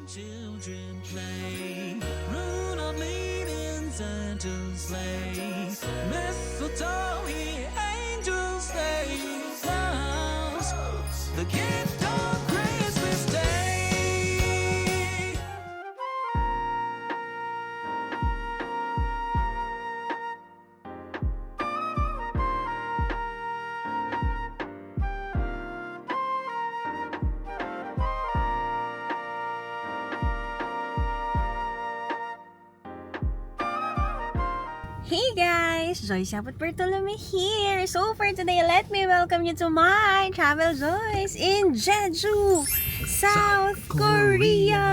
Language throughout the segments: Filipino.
Children play, run on maidens and to slay. Mistletoe, the angels say, flowers, the gift of Christmas Day. Hey guys! Joyce Abot Bartolome here! So for today, let me welcome you to my Travel Joys in Jeju, South Korea!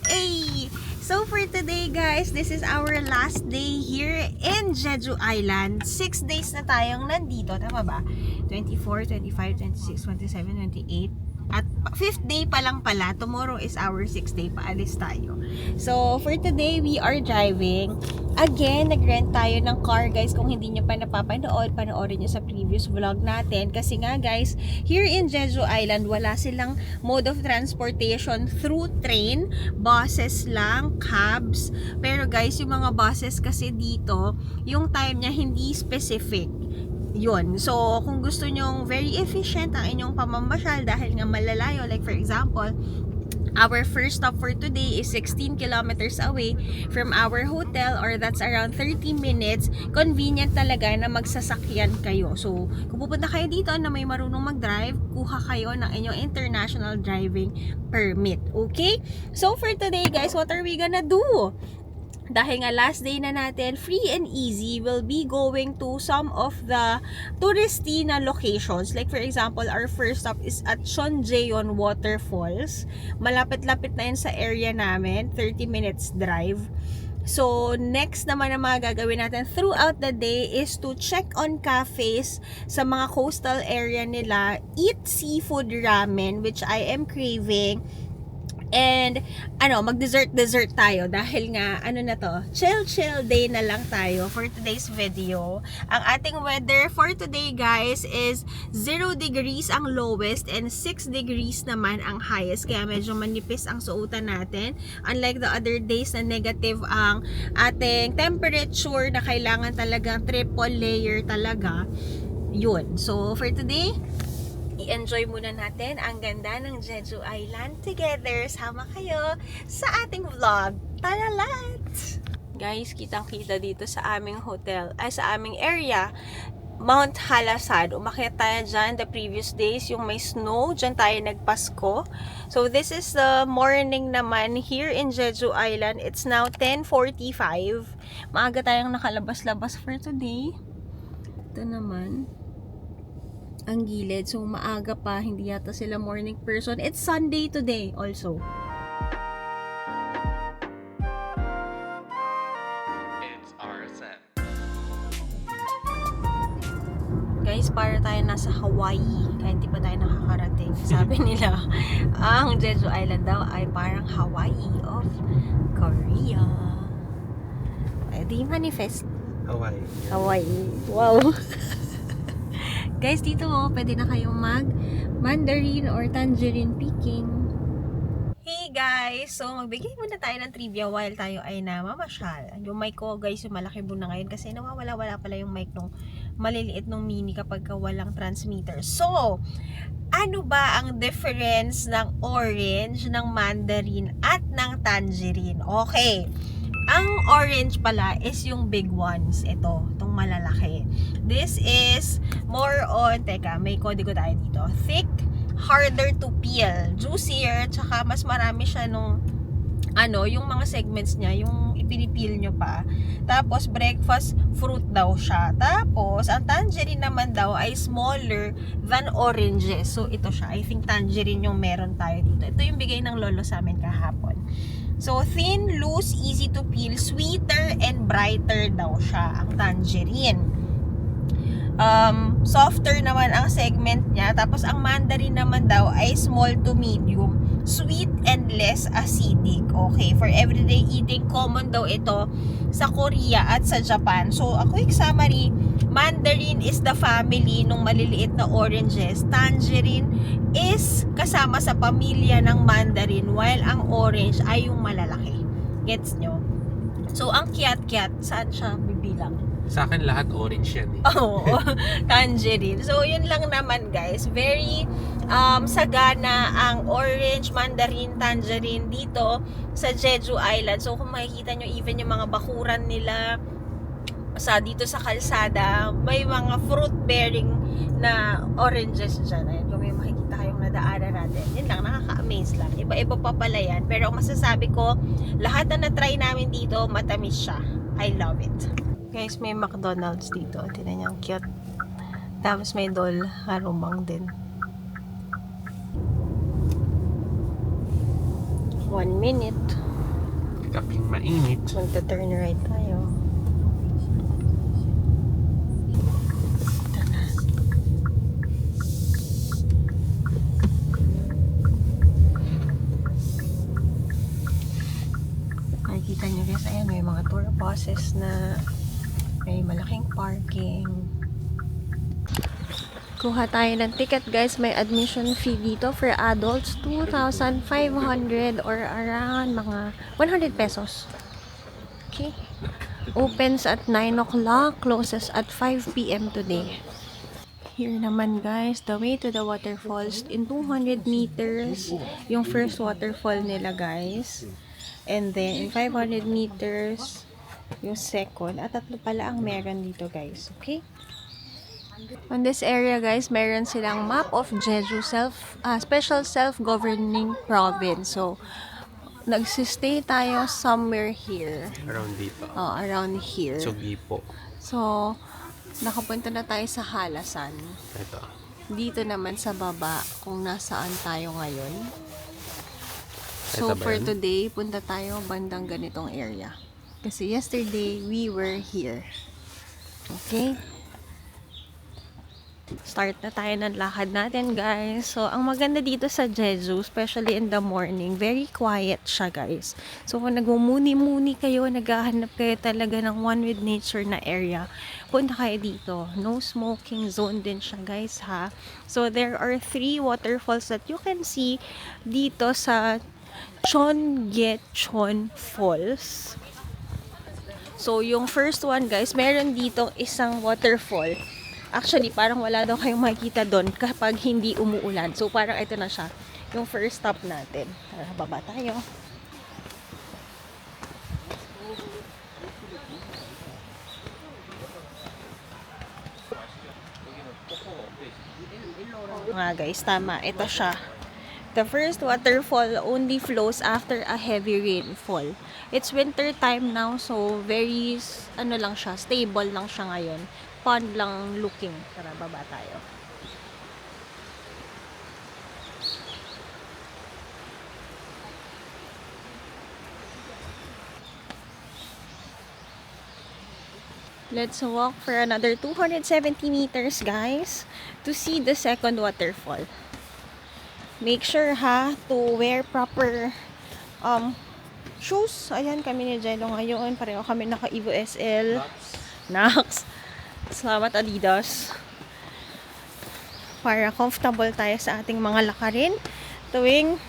Hey! So for today guys, this is our last day here in Jeju Island. 6 days na tayong nandito, tama ba? 24, 25, 26, 27, 28. At 5th day pa lang pala, tomorrow is our 6th day, paalis tayo. So, for today, we are driving. Again, nag-rent tayo ng car, guys. Kung hindi nyo pa napapanood, panoorin nyo sa previous vlog natin. Kasi nga, guys, here in Jeju Island, wala silang mode of transportation through train. Buses lang, cabs. Pero guys, yung mga buses kasi dito, yung time niya hindi specific. Yun. So, kung gusto nyong very efficient ang inyong pamamasyal dahil nga malalayo, like for example, our first stop for today is 16 kilometers away from our hotel, or that's around 30 minutes. Convenient talaga na magsasakyan kayo. So, kung pupunta kayo dito na may marunong mag-drive, kuha kayo ng inyong international driving permit. Okay? So, for today guys, what are we gonna do? Dahil nga last day na natin, free and easy, we'll be going to some of the touristy na locations. Like for example, our first stop is at Cheonjeon Waterfalls. Malapit-lapit na yun sa area namin, 30 minutes drive. So, next naman na mga gagawin natin throughout the day is to check on cafes sa mga coastal area nila, eat seafood ramen, which I am craving. And, mag-dessert tayo dahil nga, na to, chill day na lang tayo for today's video. Ang ating weather for today, guys, is 0 degrees ang lowest and 6 degrees naman ang highest. Kaya medyo manipis ang suotan natin. Unlike the other days na negative ang ating temperature na kailangan talagang triple layer talaga. Yun. So, for today, i-enjoy muna natin ang ganda ng Jeju Island together. Sama kayo sa ating vlog. Talalat! Guys, kitang-kita dito sa aming hotel, sa aming area, Mount Halasad. Umakyat tayo dyan the previous days, yung may snow. Dyan tayo nagpasko. So, this is the morning naman here in Jeju Island. It's now 10:45. Maaga tayong nakalabas-labas for today. Ito naman ang gilid. So, maaga pa. Hindi yata sila morning person. It's Sunday today also. It's RSM. Guys, para tayo nasa Hawaii. Kaya hindi pa tayo nakakarating. Sabi nila, ang Jeju Island daw ay parang Hawaii of Korea. Pwede manifest. Hawaii. Hawaii. Wow. Guys, dito pwede na kayong mag-mandarin or tangerine picking. Hey guys! So, magbigay muna tayo ng trivia while tayo ay namamasyal. Yung mic ko, guys, yung malaki muna ngayon kasi nawawala-wala pala yung mic nung maliliit nung mini kapag walang transmitter. So, ano ba ang difference ng orange, ng mandarin, at ng tangerine? Okay. Ang orange pala is yung big ones. Itong malalaki. This is more on, may kodigo tayo dito. Thick, harder to peel, juicier, tsaka mas marami siya nung, yung mga segments niya, yung ipinipil nyo pa. Tapos, breakfast fruit daw siya. Tapos, ang tangerine naman daw ay smaller than oranges. So, ito siya. I think tangerine yung meron tayo dito. Ito yung bigay ng lolo sa amin kahapon. So, thin, loose, easy to peel, sweeter, and brighter daw siya, ang tangerine. softer naman ang segment niya. Tapos ang mandarin naman daw ay small to medium, sweet and less acidic. Okay, for everyday eating, common daw ito sa Korea at sa Japan. So, a quick summary, mandarin is the family nung maliliit na oranges. Tangerine is kasama sa pamilya ng mandarin, while ang orange ay yung malalaki. Gets nyo? So, ang kiat-kiat, saan siya bibilang? Sa akin lahat orange yan eh. Oo, tangerine. So, yun lang naman guys. Very sagana ang orange, mandarin, tangerine dito sa Jeju Island. So, kung makikita nyo, even yung mga bakuran nila dito sa kalsada, may mga fruit-bearing na oranges dyan. Ayun, kung may makikita kayong nadaanan natin. Yun lang, nakaka-amaze lang. Iba-iba pa pala yan. Pero ang masasabi ko, lahat na na-try namin dito, matamis siya. I love it. Guys, may McDonald's dito. Tignan niyo, ang cute. Tapos may Dol Harumang din. 1 minute. Kaping mainit. Magta-turn right tayo. Ito na. Makikita nyo guys, ayan, may mga tour buses na may malaking parking. Kuha tayo ng ticket guys. May admission fee dito for adults, 2,500 or around mga 100 pesos. Okay. Opens at 9 o'clock, closes at 5 p.m. today. Here naman guys, the way to the waterfalls in 200 meters. Yung first waterfall nila guys. And then in 500 meters, yung second. At tatlo pala ang meron dito guys. Okay? On this area guys, meron silang map of Jeju special self-governing province. So, nagsistay tayo somewhere here. Around dito. Oh, around here. Sugipo. So, nakapunta na tayo sa Halasan. Ito. Dito naman sa baba, kung nasaan tayo ngayon. So, Ito ba for yan? today, punta tayo bandang ganitong area. Kasi yesterday, we were here. Okay? Start na tayo ng lakad natin, guys. So, ang maganda dito sa Jeju, especially in the morning, very quiet siya, guys. So, kung nagmumuni-muni kayo, naghahanap kayo talaga ng one with nature na area, punta kayo dito. No smoking zone din siya, guys, ha? So, there are 3 waterfalls that you can see dito sa Cheonggyecheon Falls. So, yung first one, guys, meron dito isang waterfall. Actually, parang wala daw kayong makikita doon kapag hindi umuulan. So, parang ito na siya. Yung first stop natin. Tara, baba tayo. Nga guys, tama. Ito siya. The first waterfall only flows after a heavy rainfall. It's winter time now, so very, ano lang siya, stable lang siya ngayon. Pond lang looking. Tara, baba tayo. Let's walk for another 270 meters, guys, to see the second waterfall. Make sure ha to wear proper shoes. Ayan, kami ni Jello ngayon. Pareho kami naka Evo SL. Nax. Salamat Adidas. Para comfortable tayo sa ating mga lakarin tuwing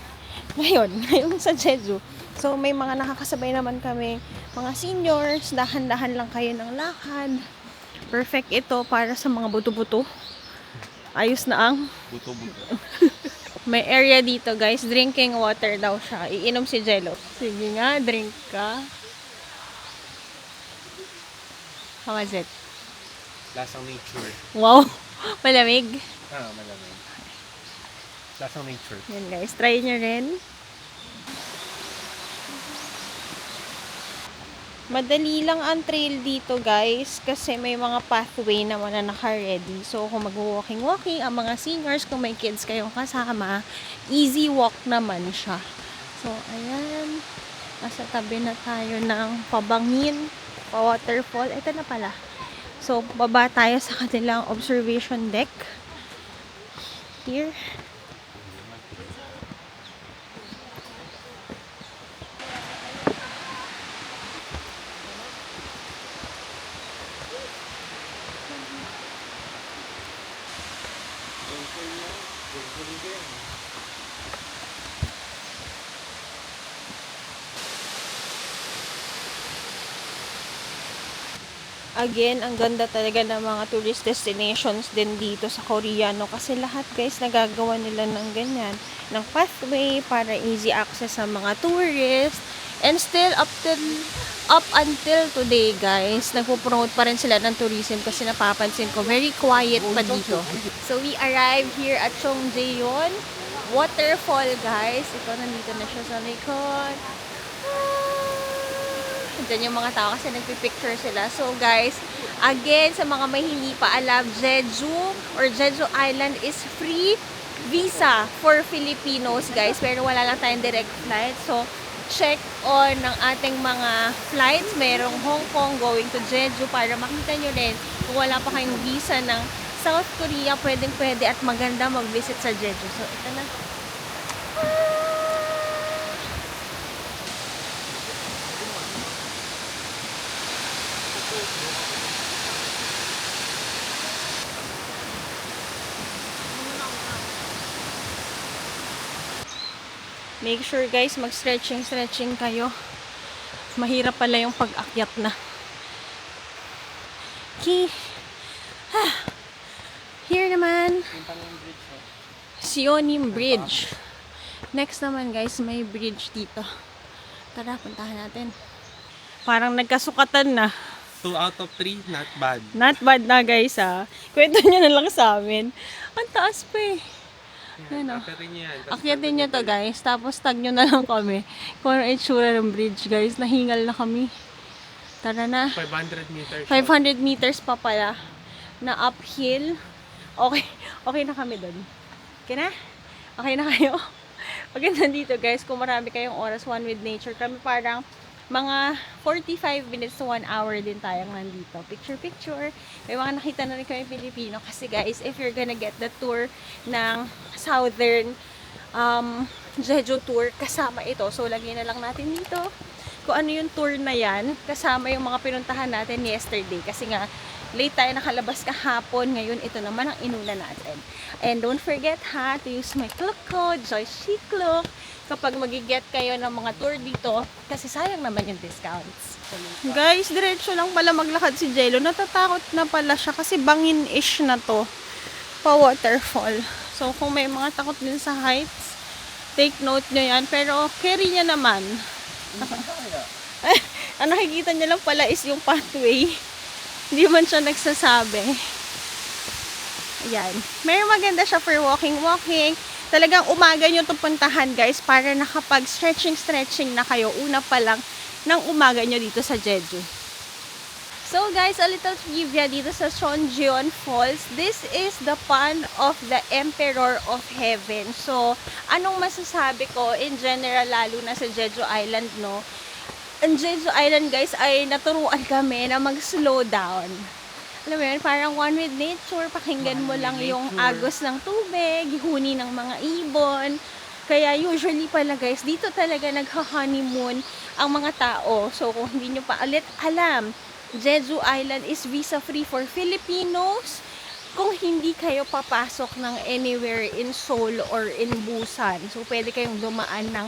ngayon sa Jeju. So may mga nakakasabay naman kami, mga seniors, dahan-dahan lang kayo ng lakad. Perfect ito para sa mga buto-buto. Ayos na ang Buto-buto. may area dito guys, drinking water daw siya. Iinom si Jello. Sige nga, drink ka. How was it? Lasang nature. Wow, malamig. Malamig. Lasang nature. Yan guys, try nyo rin. Madali lang ang trail dito guys kasi may mga pathway naman na naka-ready. So kung mag-walking-walking ang mga seniors, kung may kids kayong kasama, easy walk naman siya. So ayan, nasa tabi na tayo ng pabangin, pa-waterfall. Ito na pala. So, baba tayo sa kanilang observation deck. Here. Again, ang ganda talaga ng mga tourist destinations din dito sa Korea, no? Kasi lahat, guys, nagagawa nila ng ganyan, ng pathway para easy access sa mga tourists. And still, up until today, guys, nagpo-promote pa rin sila ng tourism kasi napapansin ko, very quiet pa dito. So, we arrived here at Chongjeon Waterfall, guys. Ito, nandito na siya sa likod. Diyan yung mga tao kasi nagpipicture sila. So guys, again, sa mga may hindi pa alam, Jeju or Jeju Island is free visa for Filipinos, guys. Pero wala lang tayong direct flight. So, check on ng ating mga flights. Merong Hong Kong going to Jeju para makita nyo rin kung wala pa kayong visa ng South Korea, pwedeng-pwede at maganda mag-visit sa Jeju. So, ito na. Make sure, guys, mag-stretching kayo. Mahirap pala yung pag-akyat na. Okay. Here naman, Sionim Bridge. Next naman, guys, may bridge dito. Tara, puntahan natin. Parang nagkasukatan na. 2 out of 3, not bad. Not bad na, guys, ha. Kwento nyo na lang sa amin. Ang taas pa eh. Ano? Akyatin nyo to, guys. Tapos tag nyo na lang kami kung ano itsura ng bridge, guys. Nahingal na kami. Tara na. 500 meters. 500 meters pa pala na uphill. Okay. Okay na kami doon. Okay na? Okay na kayo? Pag nandito, guys, kung marami kayong oras, one with nature, kami parang mga 45 minutes to 1 hour din tayong nandito. Picture. May mga nakita na rin kami Pilipino. Kasi, guys, if you're gonna get the tour ng Southern Jeju tour, kasama ito. So, lagyan na lang natin dito kung ano yung tour na yan. Kasama yung mga pinuntahan natin yesterday. Kasi nga, late tayo nakalabas kahapon. Ngayon, ito naman ang inuna natin. And don't forget, ha, to use my Klook code, JoyClook, kapag magiget kayo ng mga tour dito. Kasi sayang naman yung discounts. Guys, diretso lang pala maglakad si Jello. Natatakot na pala siya kasi bangin-ish na to. Pa-waterfall. So, kung may mga takot din sa heights, take note nyo yan. Pero, carry niya naman. Ang nakikita niya lang pala is yung pathway. Hindi man siya nagsasabi. Ayan. May maganda siya for walking. Talagang umaga nyo itong puntahan, guys, para nakapag-stretching na kayo. Una pa lang ng umaga nyo dito sa Jeju. So, guys, a little trivia dito sa Chongjeon Falls. This is the pond of the Emperor of Heaven. So, anong masasabi ko in general, lalo na sa Jeju Island, no? Ang Jeju Island, guys, ay naturuan kami na mag-slow down. Alam mo yun, parang one with nature, pakinggan mo lang yung agos ng tubig, huni ng mga ibon. Kaya usually pala, guys, dito talaga nagha-honeymoon ang mga tao. So, kung hindi nyo pa ulit alam, Jeju Island is visa-free for Filipinos kung hindi kayo papasok ng anywhere in Seoul or in Busan. So, pwede kayong dumaan ng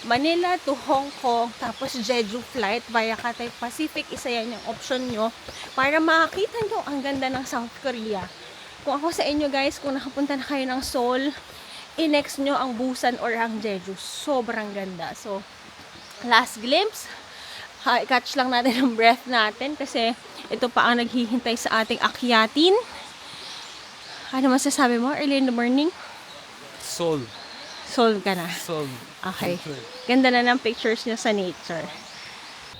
Manila to Hong Kong, tapos Jeju flight via Cathay Pacific. Isa yan yung option nyo para makakita nyo ang ganda ng South Korea. Kung ako sa inyo, guys, kung nakapunta na kayo ng Seoul, i-next nyo ang Busan or ang Jeju. Sobrang ganda. So, last glimpse. Catch lang natin ang breath natin kasi ito pa ang naghihintay sa ating akyatin. Ano masasabi mo early in the morning? Seoul. Sold ka na? Soul. Okay. Ganda na ng pictures niya sa nature.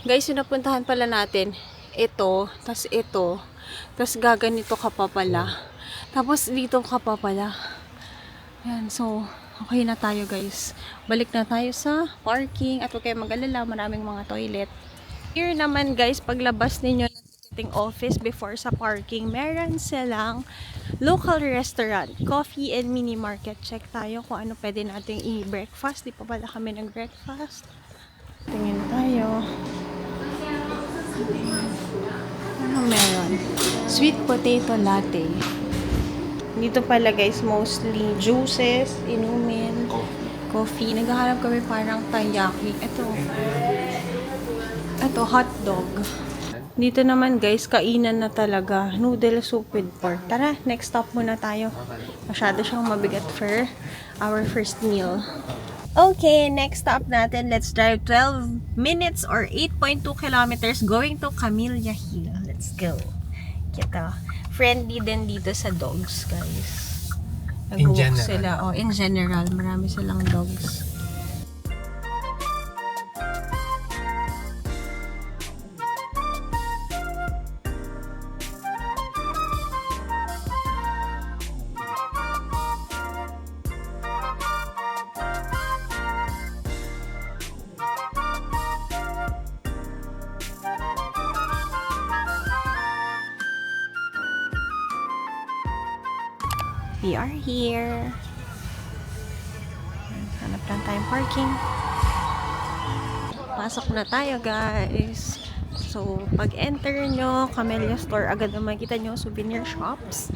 Guys, yung napuntahan pala natin, ito, tas gaganito ka pa pala. Tapos dito ka pa pala. Yan, so, okay na tayo, guys. Balik na tayo sa parking at huwag kayo mag-alala, maraming mga toilet. Here naman, guys, paglabas ninyo ng ticket ating office before sa parking, meron silang local restaurant, coffee and mini market. Check tayo kung ano pwede nating i-breakfast. Di pa pala kami nag-breakfast. Tingin tayo. Ano meron? Sweet potato latte. Dito pala guys, mostly juices, inumin, coffee. Naghahanap kami parang taiyaki. Ito hot dog. Dito naman guys, kainan na talaga. Noodle soup with pork. Tara, next stop muna tayo. Masyado siyang mabigat for our first meal. Okay, next stop natin. Let's drive 12 minutes or 8.2 kilometers going to Camellia Hill. Let's go. Kita. Friendly din dito sa dogs, guys. In Nag-walk general. sila. Oh, in general, marami silang dogs. We are here. Hanap lang tayong parking. Pasok na tayo, guys. So, pag enter nyo, Camellia Store, agad na makikita nyo souvenir shops.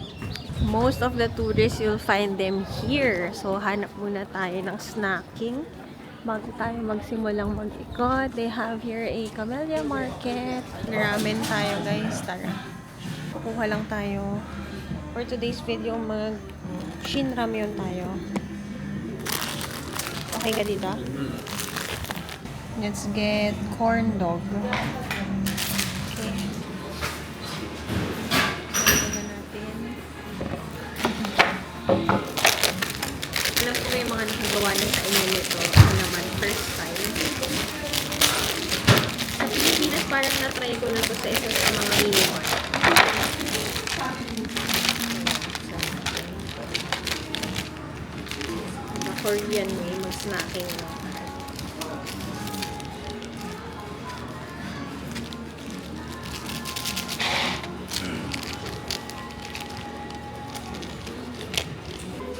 Most of the tourists, you'll find them here. So, hanap muna tayo ng snacking bago tayo magsimulang mag-ikot. They have here a Camellia Market. Ramen tayo, guys. Tara. Kukuha lang tayo. For today's video, Shin Ramyun tayo. Okay ka dito? Let's get corn dog. Okay. Ito na natin. Alam ko yung mga nakagawa na sa inyo nito. Ako naman, first time. Sa Pilipinas, parang na-try ko na to sa isa sa mga mini-mart. Korean way, mag-snacking na.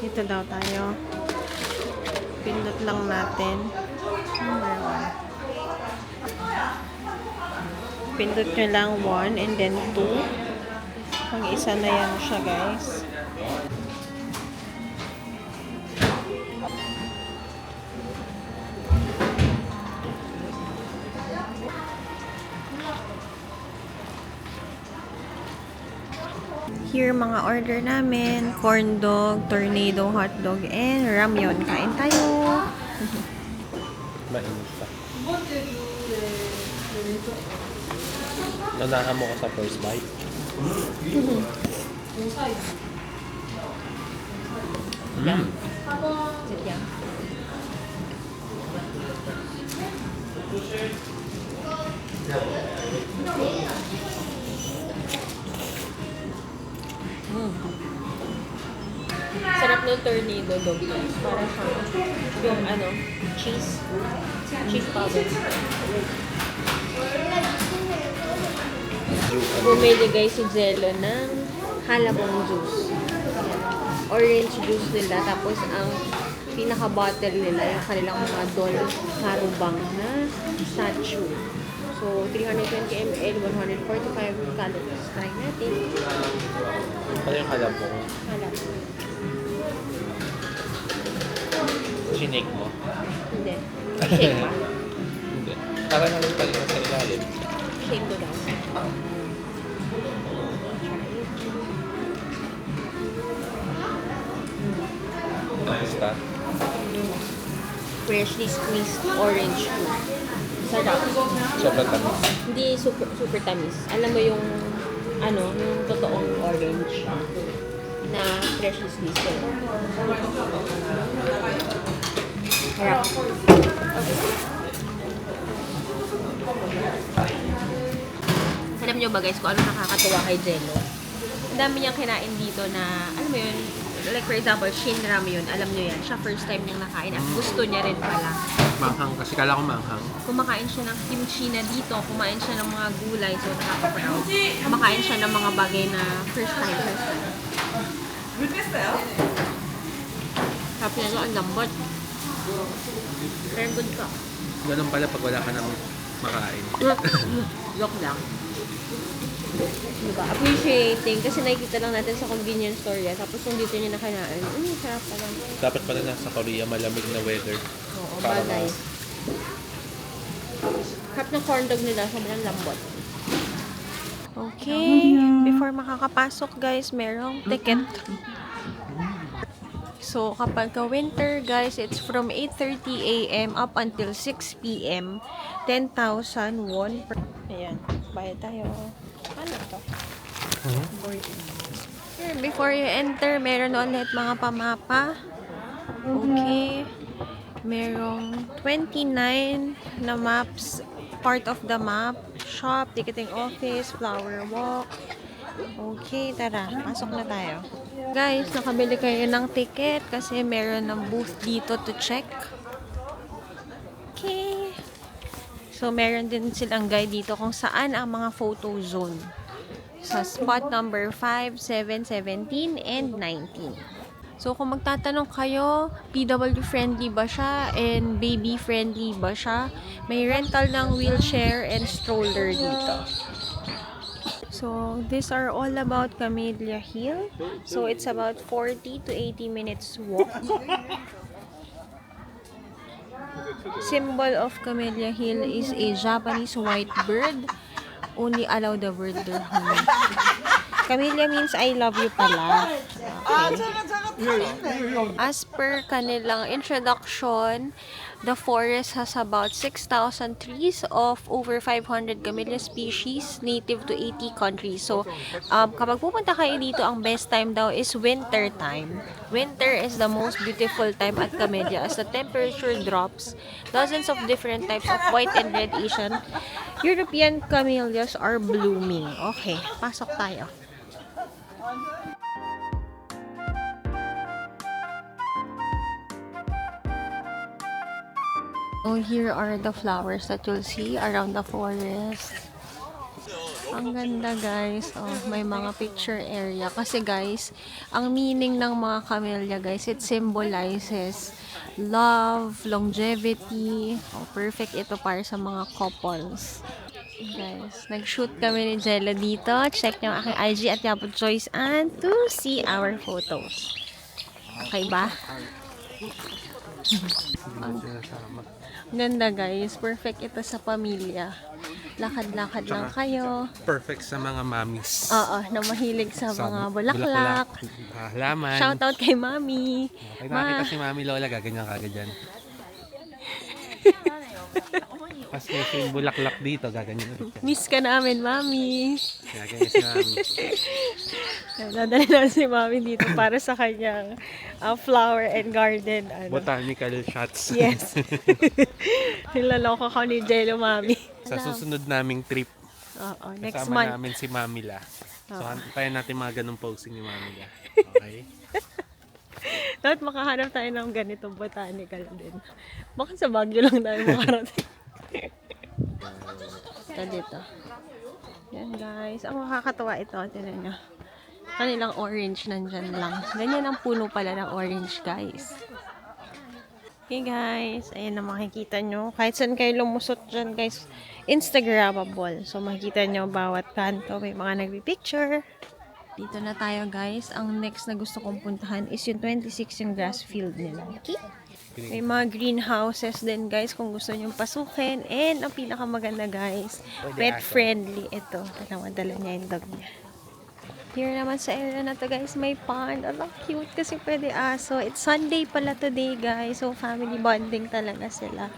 Dito daw tayo. Pindot lang natin. Number 1. Pindot nyo lang 1 and then 2. Pang isa na yan siya, guys. Here, mga order namin, corn dog, tornado hot dog, and ramyun. Kain tayo! Mainit pa. Nanahan mo ko sa first bite. Sit down. Sarap ng tornado dog, guys. Para siyang yung cheese powder. Bumili guys si Jello ng halabong juice. Orange juice nila. Tapos ang pinaka-bottle nila, yung kanilang mga Dol Harubang na statue. So, 320 ml, 145 calories. Try natin. Ano yung kalabong? Halabong. Sinake mo? Hindi. Shake pa. Hindi. Parang nalang pala sa ilalim. Shake ko daw. Basta. Freshly squeezed orange juice. Sarap. Sobrang tamis. Hindi super tamis. Alam mo yung yung totoong orange na freshly squeezed. Sarap. Alam nyo ba guys kung ano nakakatuwa kay Jello? Ang dami niyang kinain dito na, alam mo yun, like for example, Shin Ramyun, alam nyo yan, siya first time niyang nakain at gusto niya rin pala. Manghang kasi kala ko manghang. Kumakain siya ng kimchi na dito. Kumain siya ng mga gulay. So, nakaka-proud. Kumakain siya ng mga bagay na first time. Sabi nito, ang lambot. Very good ka. Ganun pala pag wala ka nang makain. Look lang. Diba? Appreciating. Kasi nakikita lang natin sa convenience store yan. Tapos kung dito niya nakanain, sarap pa lang. Dapat pala nasa Korea, malamig na weather. Oo, Para bagay. Sarap ng corn dog nila. Sobrang lambot. Okay. Before makakapasok, guys, merong ticket. So, kapag winter, guys, it's from 8:30 a.m. up until 6 p.m. 10,000 won per... Ayan. Bayad tayo. Ano to? Here, before you enter, meron ulit mga pamapa. Okay. Merong 29 na maps. Part of the map. Shop, ticketing office, flower walk. Okay, tara. Pasok na tayo. Guys, nakabili kayo ng ticket kasi meron ng booth dito to check. Okay. So, meron din silang guide dito kung saan ang mga photo zone. Sa spot number 5, 7, 17, and 19. So, kung magtatanong kayo, PW friendly ba siya and baby friendly ba siya, may rental ng wheelchair and stroller dito. So, these are all about Camellia Hill. So, it's about 40 to 80 minutes walk. Symbol of Camellia Hill is a Japanese white bird. Only allow the bird their home. Camellia means I love you pala. Okay. As per kanilang introduction, the forest has about 6,000 trees of over 500 camellia species native to 80 countries. So, kapag pupunta kayo dito, ang best time daw is winter time. Winter is the most beautiful time at Camellia as the temperature drops. Dozens of different types of white and red Asian European camellias are blooming. Okay, pasok tayo. So, here are the flowers that you'll see around the forest. Ang ganda, guys. Oh, may mga picture area. Kasi, guys, ang meaning ng mga camellia, guys, it symbolizes love, longevity. Oh, perfect ito para sa mga couples. Guys, nag-shoot kami ni Jello dito. Check nyo ang aking IG at Yaput Choice and to see our photos. Okay ba? Ganda, guys. Perfect ito sa pamilya. Lakad-lakad lang kayo. Perfect sa mga mommies. Oo, na mahilig sa mga bulaklak. Halaman. Shoutout kay Mami. Okay, nakita si Mami Lola, gaganyan kagad yan. Mas may yung bulaklak dito, gaganyan ulit yan. Miss ka namin, Mami. Gaganyan si Mami. Dadali na si Mami dito para sa kanyang flower and garden. Botanical shots. Yes. Nilaloko ko ni Jello, Mami. Sa susunod naming trip, Oo, next kasama month. namin si Mami La. So, antayin natin mga ganung posing ni Mami La. Okay? Dapat makahanap tayo ng ganitong botanical din. Baka sa Baguio lang tayo makarating. Ito dito. Yan, guys. Ang makakatawa ito. Tignan nyo. Kanilang orange nandyan lang. Ganyan ang puno pala ng orange, guys. Okay, guys. Ayan na makikita nyo. Kahit saan kayo lumusot dyan, guys. Instagrammable. So, makikita nyo bawat kanto. May mga nagpipicture. Dito na tayo, guys. Ang next na gusto kong puntahan is yung 26 yung grass field nila. Okay? May mga greenhouses din, guys, kung gusto nyo pasukin. And ang pinakamaganda, guys, pet friendly. Ito. Madala niya yung dog niya. Here naman sa area na to, guys, may pond. Ang cute kasi pwede aso. It's Sunday pala today, guys. So, family bonding talaga sila.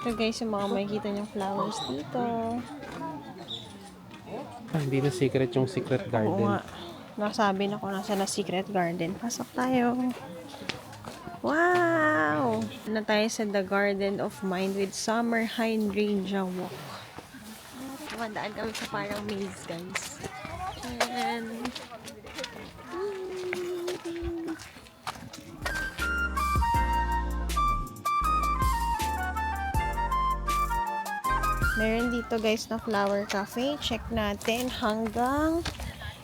Ito guys, yung mga makikita niyong flowers dito. Hindi na secret yung secret Oo garden. nga. Nasabi na kung nasa na secret garden. Pasok tayo. Wow! Na tayo sa The Garden of Mind with Summer Hydrangea Walk. Mandaan kami sa parang maze, guys. And... meron dito guys na flower cafe. Check natin hanggang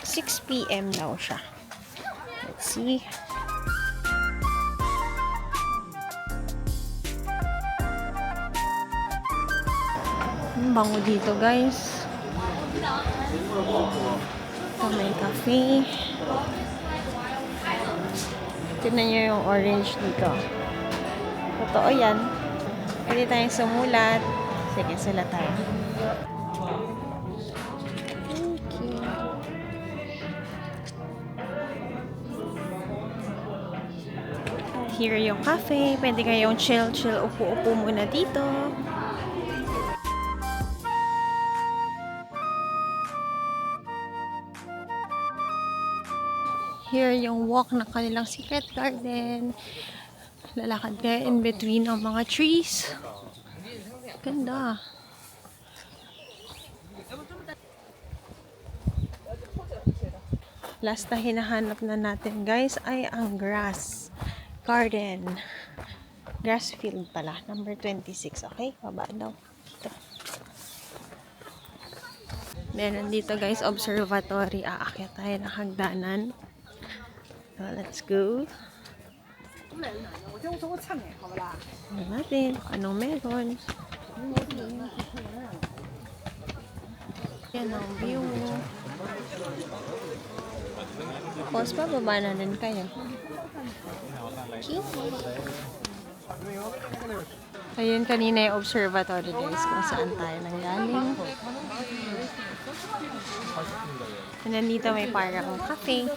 6 PM daw siya. Let's see. Ang bango dito guys. Ito may cafe. Tignan nyo yung orange dito. Totoo yan. Pwede tayong sumulat. Sige, sila tayo. Okay. Here yung cafe. Pwede kayong chill, upo-upo muna dito. Here yung walk ng kanilang secret garden. Lalakad kayo in between ng mga trees. Ganda. Last na hinahanap na natin guys ay ang grass garden. Grass field pala. Number 26. Okay? Baba daw. Dito. Meron dito guys, observatory. Aakyat tayo ng hagdanan. So, let's go. Tignan natin anong meron. Yan ang view. Pause pa, baba na din kayo. Ayun, kanina yung observatory guys, kung saan tayo nanggaling. And then dito may parang cafe.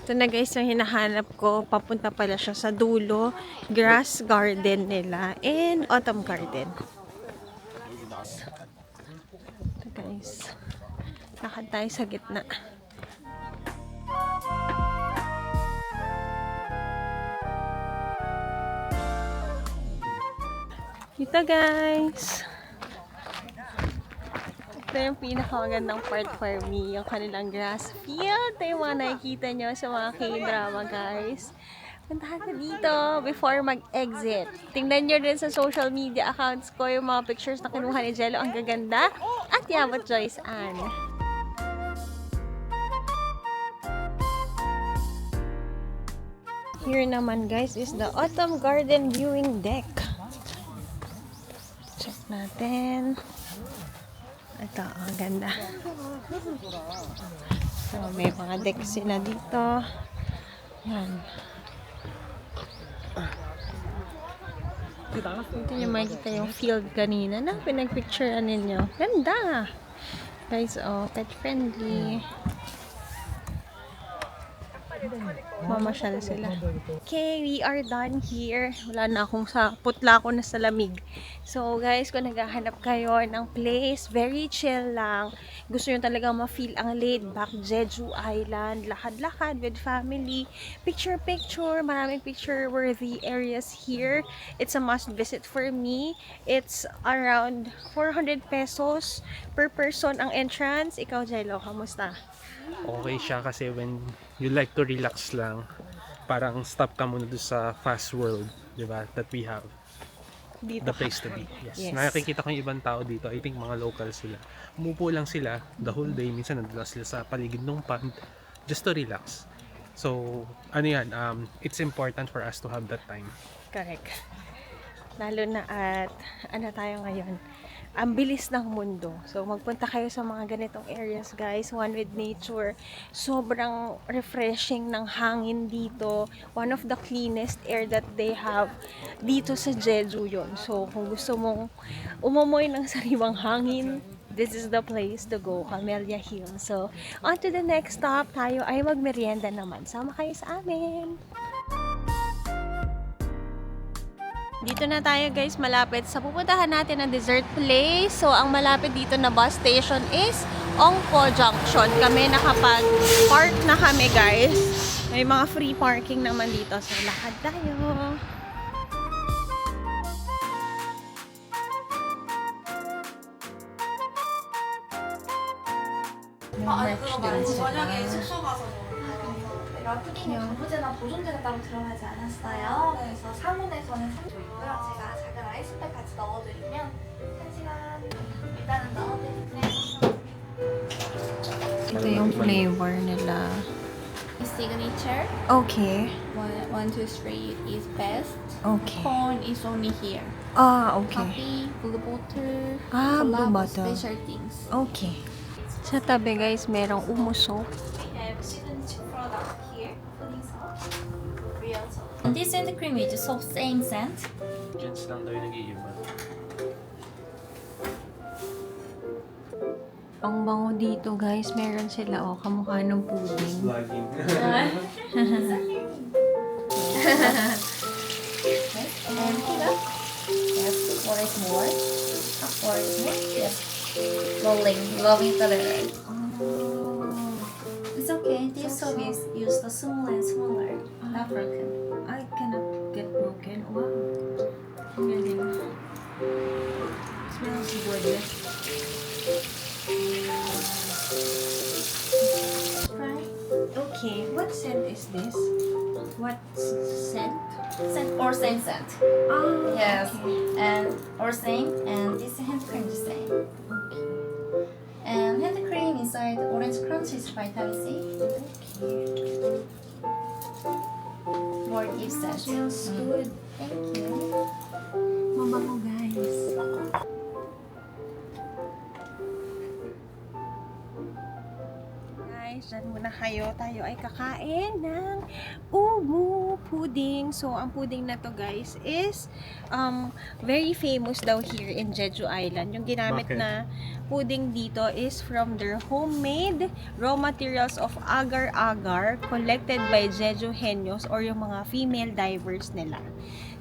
Ito na guys yung hinahanap ko. Papunta pala siya sa dulo. Grass garden nila and autumn garden. Ito guys. Lakad tayo sa gitna. Ito guys. Ito yung pinakamagandang part for me, yung kanilang grass field. Ito yung mga nakikita nyo sa mga K-drama, guys. Puntahan ka dito before mag-exit. Tingnan nyo rin sa social media accounts ko yung mga pictures na kinuha ni Jello. Ang gaganda. At Yabot Joyce Ann. Here naman, guys, is the Autumn Garden Viewing Deck. Check natin. Ito, ang ganda. So, may mga deck sila dito. Yan. Ito nyo makikita yung field kanina na pinagpicturean ninyo. Ganda! Guys, oh, pet friendly. Mamasyal sila. Okay, we are done here. Wala na akong putla ko na sa lamig. So guys, kung naghahanap kayo ng place, very chill lang. Gusto nyo talaga ma-feel ang laid back Jeju Island. Lakad-lakad with family. Picture-picture. Maraming picture-worthy areas here. It's a must visit for me. It's around 400 pesos per person ang entrance. Ikaw, Jello, kamusta? Okay siya kasi when you like to relax lang, parang stop ka muna doon sa fast world, di ba, that we have. Dito The place to be. Yes. Nakikita ko yung ibang tao dito. I think mga local sila. Umupo lang sila the whole day. Minsan nandun sila sa paligid ng pond just to relax. So, ano yan, it's important for us to have that time. Correct. Lalo na at, ano tayo ngayon? ang bilis ng mundo. So, magpunta kayo sa mga ganitong areas, guys. One with nature. Sobrang refreshing ng hangin dito. One of the cleanest air that they have dito sa Jeju yun. So, kung gusto mong umumoy ng sariwang hangin, this is the place to go, Camellia Hill. So, on to the next stop, tayo ay magmerienda naman. Sama kayo sa amin! Dito na tayo guys, malapit sa pupuntahan natin na dessert place. So, ang malapit dito na bus station is Ongpo Junction. Kami nakapag-park na kami guys. May mga free parking naman dito. So, lakad tayo. Merch din sila. 숙소 가서 저희가 푸딩에 전부제나 보존제가 따로 들어가지 않았어요. 그래서 상온에서는 3초고요. 제가 작은 아이스팩까지 넣어드리면 1시간 일단은 넣어드릴게요. Ito yung flavor nila. Signature Okay. 1, 2, 3 is best. Okay. Corn is only here. Ah, okay. Coffee, blue bottle, Ah, blue collab bottle. special things. Okay. Sa tabi guys, merong umuso. We have signature product here, pudding sauce, real sauce. And this and the cream is so same scent. Gents lang daw yung nag-iiba. Ang bango dito guys, meron sila kamukha ng pudding. Vlogging. And here, yes, what is more? What is more? Yes, rolling together. It's okay. This service use the small and smaller, not broken. I cannot get broken. Wow. Galing. Smells good. Right? Okay, what scent is this? What scent? Scent or same scent. Ah, Yes, okay. and or same, and this hand cream is same. And hand cream inside orange crunch is vitamin C. More gift set. Smells good. Thank you. Mabango guys. Guys, dyan muna kayo. Tayo ay kakain ng umu pudding. So, ang pudding na to guys is very famous daw here in Jeju Island. Yung ginamit Bakit? na pudding dito is from their homemade raw materials of agar-agar collected by Jeju Henyos or yung mga female divers nila.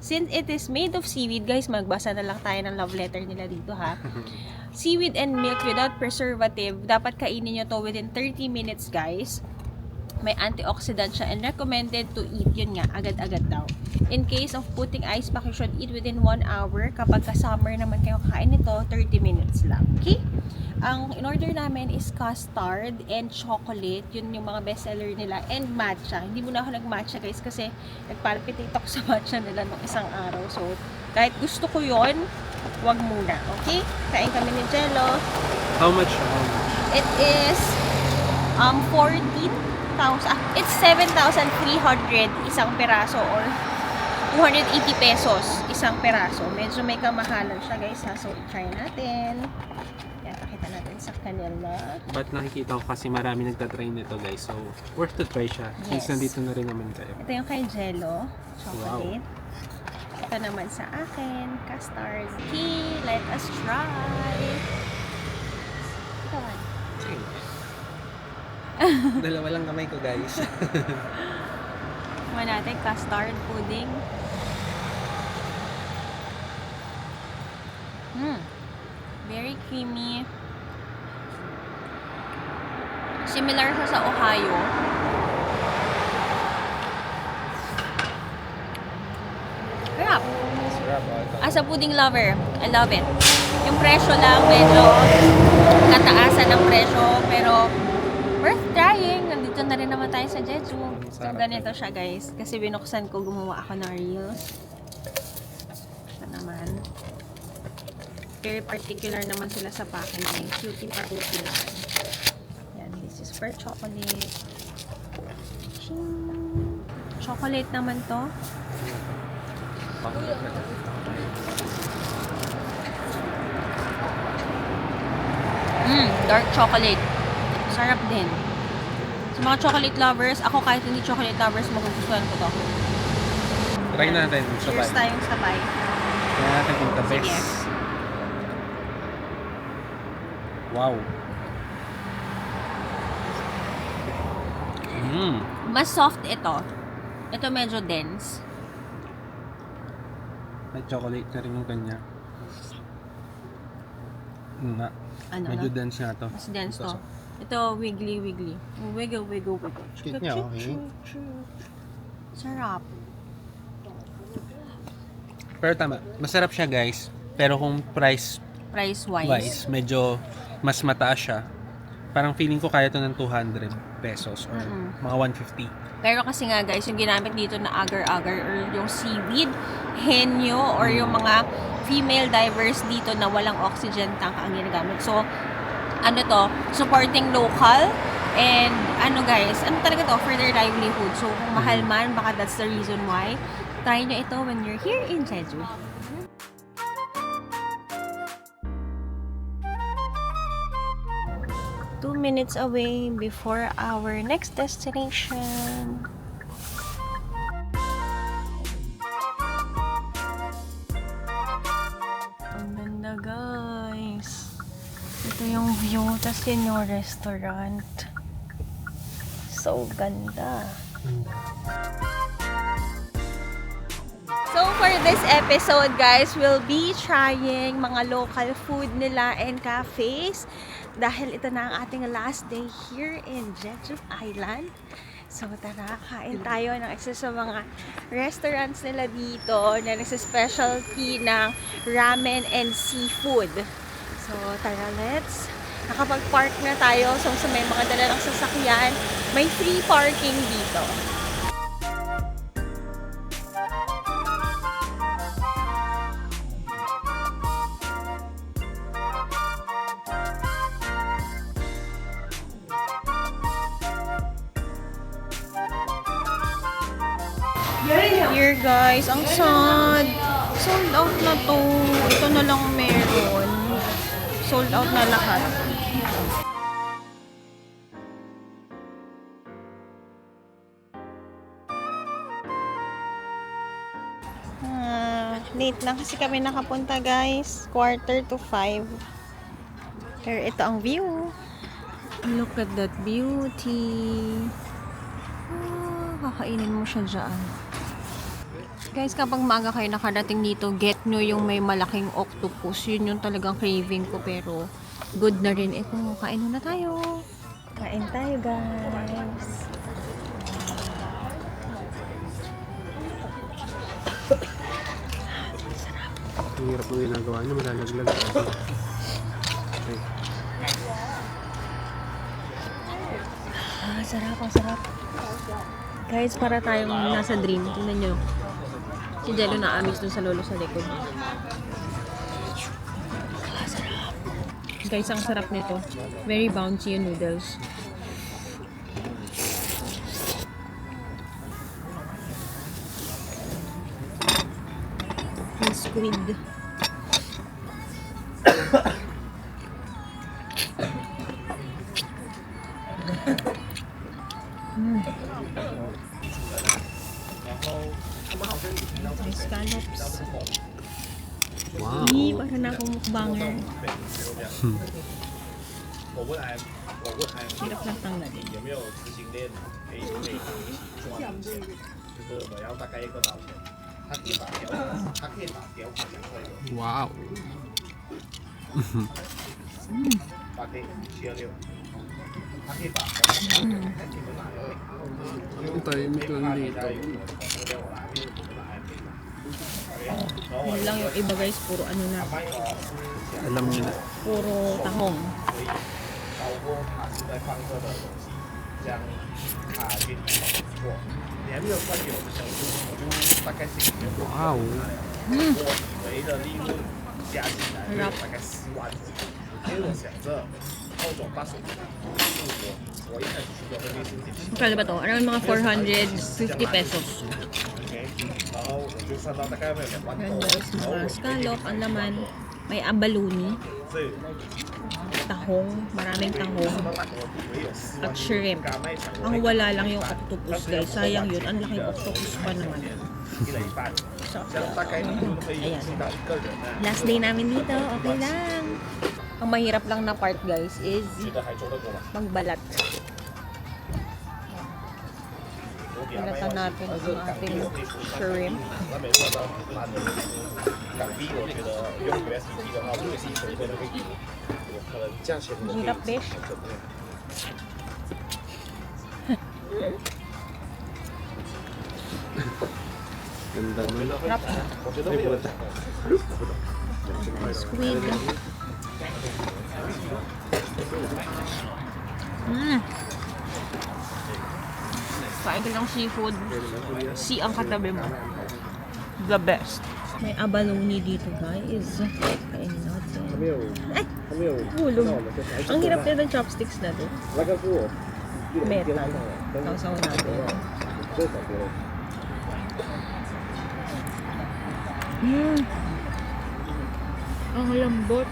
Since it is made of seaweed, guys, magbasa na lang tayo ng love letter nila dito ha. Seaweed and milk without preservative. Dapat kainin nyo to within 30 minutes, guys. May antioxidant siya and recommended to eat. Yun nga, agad-agad daw. In case of putting ice pack, you should eat within 1 hour. Kapag ka-summer naman kayo kakain nito, 30 minutes lang. Okay? Ang in-order namin is custard and chocolate. Yun yung mga bestseller nila. And matcha. Hindi muna ako nag-matcha, guys, kasi nagpalpitate ako sa matcha nila nung isang araw. So, kahit gusto ko yon, wag muna. Okay? Kain kami ni Jello. How much? It is 14,000. It's 7,300 isang peraso or 280 pesos isang peraso. Medyo may kamahalan siya, guys, ha. So, try natin. Yan, pakita natin sa kanila. But nakikita ko kasi marami nagtatry nito guys. So, worth to try siya. Since Yes. nandito na rin naman kayo. Ito yung kay Jello. Chocolate. Ito naman sa akin. Custard. Okay, let us try. Ito man. Sige. Dalawa lang kamay ko guys. Kuha natin custard pudding. Very creamy. Similar siya sa Ohio. Sarap. As a pudding lover, I love it. Yung presyo lang, medyo kataasan ng presyo, pero worth trying. Nandito na rin naman tayo sa Jeju. So, ganito siya, guys. Kasi binuksan ko, gumawa ako ng reels. Ito naman. Very particular naman sila sa packaging. Cutie particular. Yan, this is for chocolate. Ching! Chocolate naman to. dark chocolate. Sarap din. Sa mga chocolate lovers, ako kahit hindi chocolate lovers, magugustuhan ko to. Try natin sabay. Cheers tayong sabay. Try natin kung the best. Sige. Wow. Mas soft ito. Ito medyo dense. May chocolate na rin yung kanya. Nga. Ano Medyo na? dense nga to. Mas dense to. Ito, wiggly. Wiggle. Cute niya, okay. Sarap. Pero tama, masarap siya guys. Pero kung price Price-wise. wise, medyo mas mataas siya. Parang feeling ko kaya to ng 200 pesos or mga 150. Pero kasi nga guys, yung ginamit dito na agar-agar or yung seaweed, henyo, or yung mga female divers dito na walang oxygen tank ang ginagamit. So, ano to, supporting local and ano guys, ano talaga to, for their livelihood. So, kung mahal man, baka that's the reason why. Try nyo ito when you're here in Jeju. Two minutes away before our next destination. Ang ganda guys. Ito yung view, tas yun yung restaurant. So ganda. So for this episode guys, we'll be trying mga local food nila and cafes. Dahil ito na ang ating last day here in Jeju Island. So tara, kain tayo ng isa sa mga restaurants nila dito na nagsa-specialty ng ramen and seafood. So tara, let's. Nakapag-park na tayo. So sa may mga dala ng sasakyan, may free parking dito. Here guys, ang sad. Sold out na to. Ito na lang meron. Sold out na lahat. Late na kasi kami nakapunta guys. 4:45. Pero ito ang view. Look at that beauty. Kakainin mo siya dyan. Guys, kapag maaga kayo nakarating dito, get nyo yung may malaking octopus. Yun yung talagang craving ko, pero good na rin ito. Kain na tayo. Kain tayo, guys. Ang hirap ng ginagawa niya, malalaglag. Okay. Sarap, ang sarap. Guys, para tayong nasa dream. Tingnan nyo. Si Jello na amis dun sa lolo sa likod. Sarap. Guys, ang sarap nito. Very bouncy yung noodles. Yung squid. Scallops. Wow. Para na akong mukbanger. Hirap lang tanggalin. Wow. Ang tahimik lang dito. Yun lang yung iba guys, puro ano na. Alam niyo na. Puro tahong. Wow. Kala ba to? Around mga 450 pesos. Yan guys, mga scallop, ang laman. May abaluni. tahong, maraming tahong, at shrimp. Ang wala lang yung octopus guys. Sayang yun. Ang laking octopus pa naman. So, ayan. Last day namin dito. Okay lang. Ang mahirap lang na part guys is magbalat. Balatan natin ang ating shrimp. Hirap, besh. Harap. Squid. Kain ka ng seafood. Sea ang katabi mo. The best. May abalone dito guys. Kainin natin. Ay! Hulog. Ang hirap na ng chopsticks na to. Metal. Sausaw natin. Ang lambot.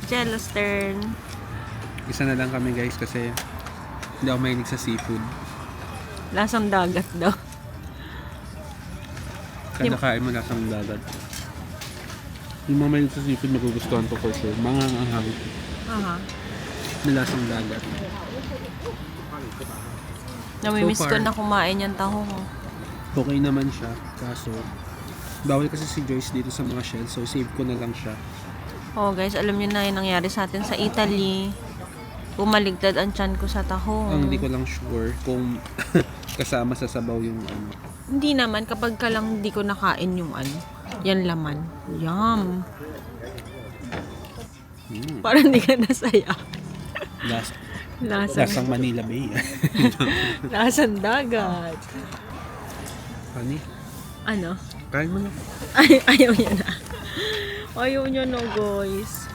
Jealous turn. Isa na lang kami guys kasi hindi ako mahilig sa seafood. Lasang dagat daw. Kada kain mo lasang dagat. Yung mga mahilig sa seafood magugustuhan ko for sure. Mga anghang Aha. na lasang dagat. Namimiss So ko far, na kumain yung tahong. Okay naman siya. Kaso, bawal kasi si Joyce dito sa mga shells. So, save ko na lang siya. Oh guys, alam niyo na yung nangyari sa atin sa Italy. Bumaligtad ang tiyan ko sa tahong. Ang hindi ko lang sure kung kasama sa sabaw yung ano. Hindi naman, kapag ka lang hindi ko nakain yung ano, yan laman. Yum! Parang hindi ka nasaya. Lasang Manila Bay. Lasang dagat. Honey, Ano? kain mo na. Ayaw niya na. Ayaw niya no guys.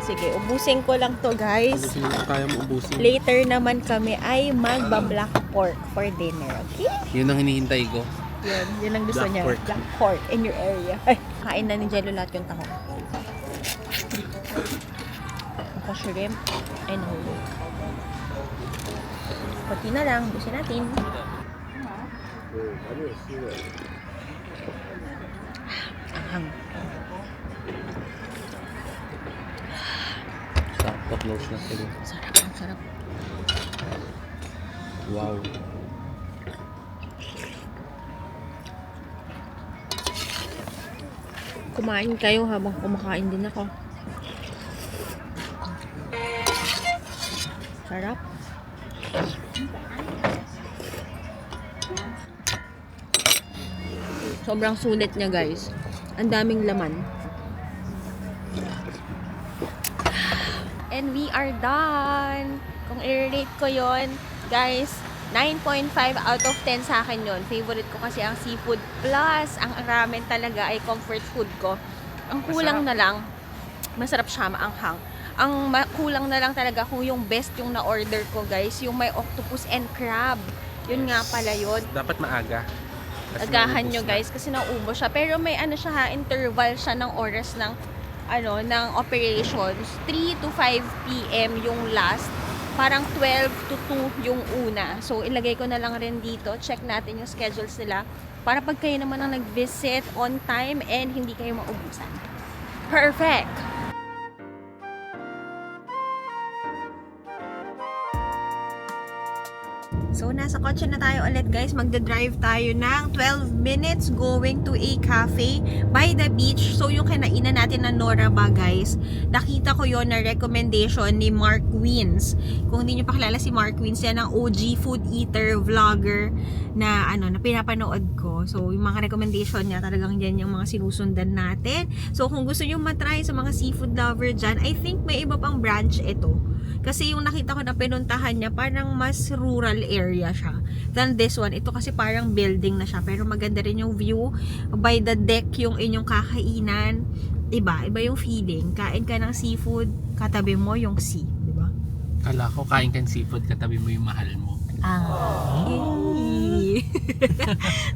Sige, ubusin ko lang to guys. Ubusin mo, kaya mo ubusin. Later naman kami ay magba-black pork for dinner, okay? Yun ang hinihintay ko. Yun ang gusto Black niya. pork. Black pork in your area. Ay, kain na ni Jello lahat yung tahong. Naka-shrimp and whole. Kunti na lang, busin natin. Ahang. Sakto, close na sila. Sarap, ang sarap. Wow. Kumain kayo habang kumakain din ako. Sarap. Sobrang sulit niya guys. Ang daming laman. And we are done. Kung i-rate ko yon, guys, 9.5 out of 10 sa akin yon. Favorite ko kasi ang seafood. Plus, ang ramen talaga ay comfort food ko. Ang kulang na lang, masarap siya, maanghang. Ang kulang na lang talaga kung yung best yung na-order ko, guys, yung may octopus and crab. Yun nga pala yun. Dapat maaga. Kasi Agahan naubos nyo na. guys kasi nauubos siya. Pero may ano siya ha, interval siya ng oras ng ng operations. 3 to 5 PM yung last. Parang 12 to 2 yung una. So ilagay ko na lang rin dito. Check natin yung schedules nila. Para pag kayo naman ang nag-visit on time and hindi kayo maubusan. Perfect! So, nasa kotse na tayo ulit guys. Magda-drive tayo ng 12 minutes going to a cafe by the beach. So, yung kinainan natin na Nora ba guys, nakita ko yon na recommendation ni Mark Wins. Kung hindi nyo pa kilala si Mark Wins, yan ang OG food eater, vlogger na na pinapanood ko. So, yung mga recommendation niya, talagang yan yung mga sinusundan natin. So, kung gusto nyo matry sa mga seafood lover dyan, I think may iba pang branch ito. Kasi yung nakita ko na pinuntahan niya, parang mas rural area siya than this one. Ito kasi parang building na siya. Pero maganda rin yung view. By the deck yung inyong kakainan. Iba yung feeling. Kain ka ng seafood, katabi mo yung sea. Diba? Kala ko kain ka ng seafood, katabi mo yung mahal mo. Ah.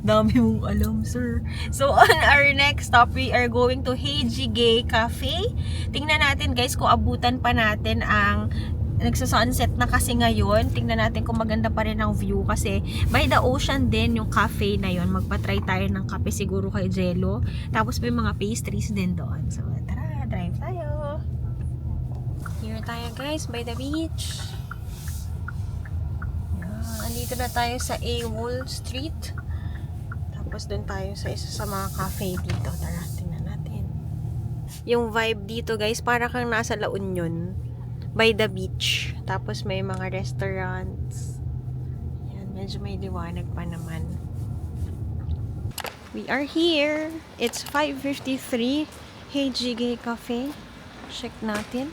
Dami mong alam, sir. So, on our next stop, we are going to Heijige Cafe. Tingnan natin, guys, kung abutan pa natin ang nagsa-sunset na kasi ngayon. Tingnan natin kung maganda pa rin ang view kasi by the ocean din yung cafe na yon. Magpa-try tayo ng kape siguro kay Jello. Tapos may mga pastries din doon. So, tara, drive tayo. Here tayo, guys, by the beach. Andito na tayo sa AWOL Street. Tapos doon tayo sa isa sa mga cafe dito. Tara, tingnan natin. Yung vibe dito, guys, para kang nasa La Union. By the beach. Tapos may mga restaurants. Yan, medyo may liwanag pa naman. We are here. It's 5:53. Heijige Cafe. Check natin.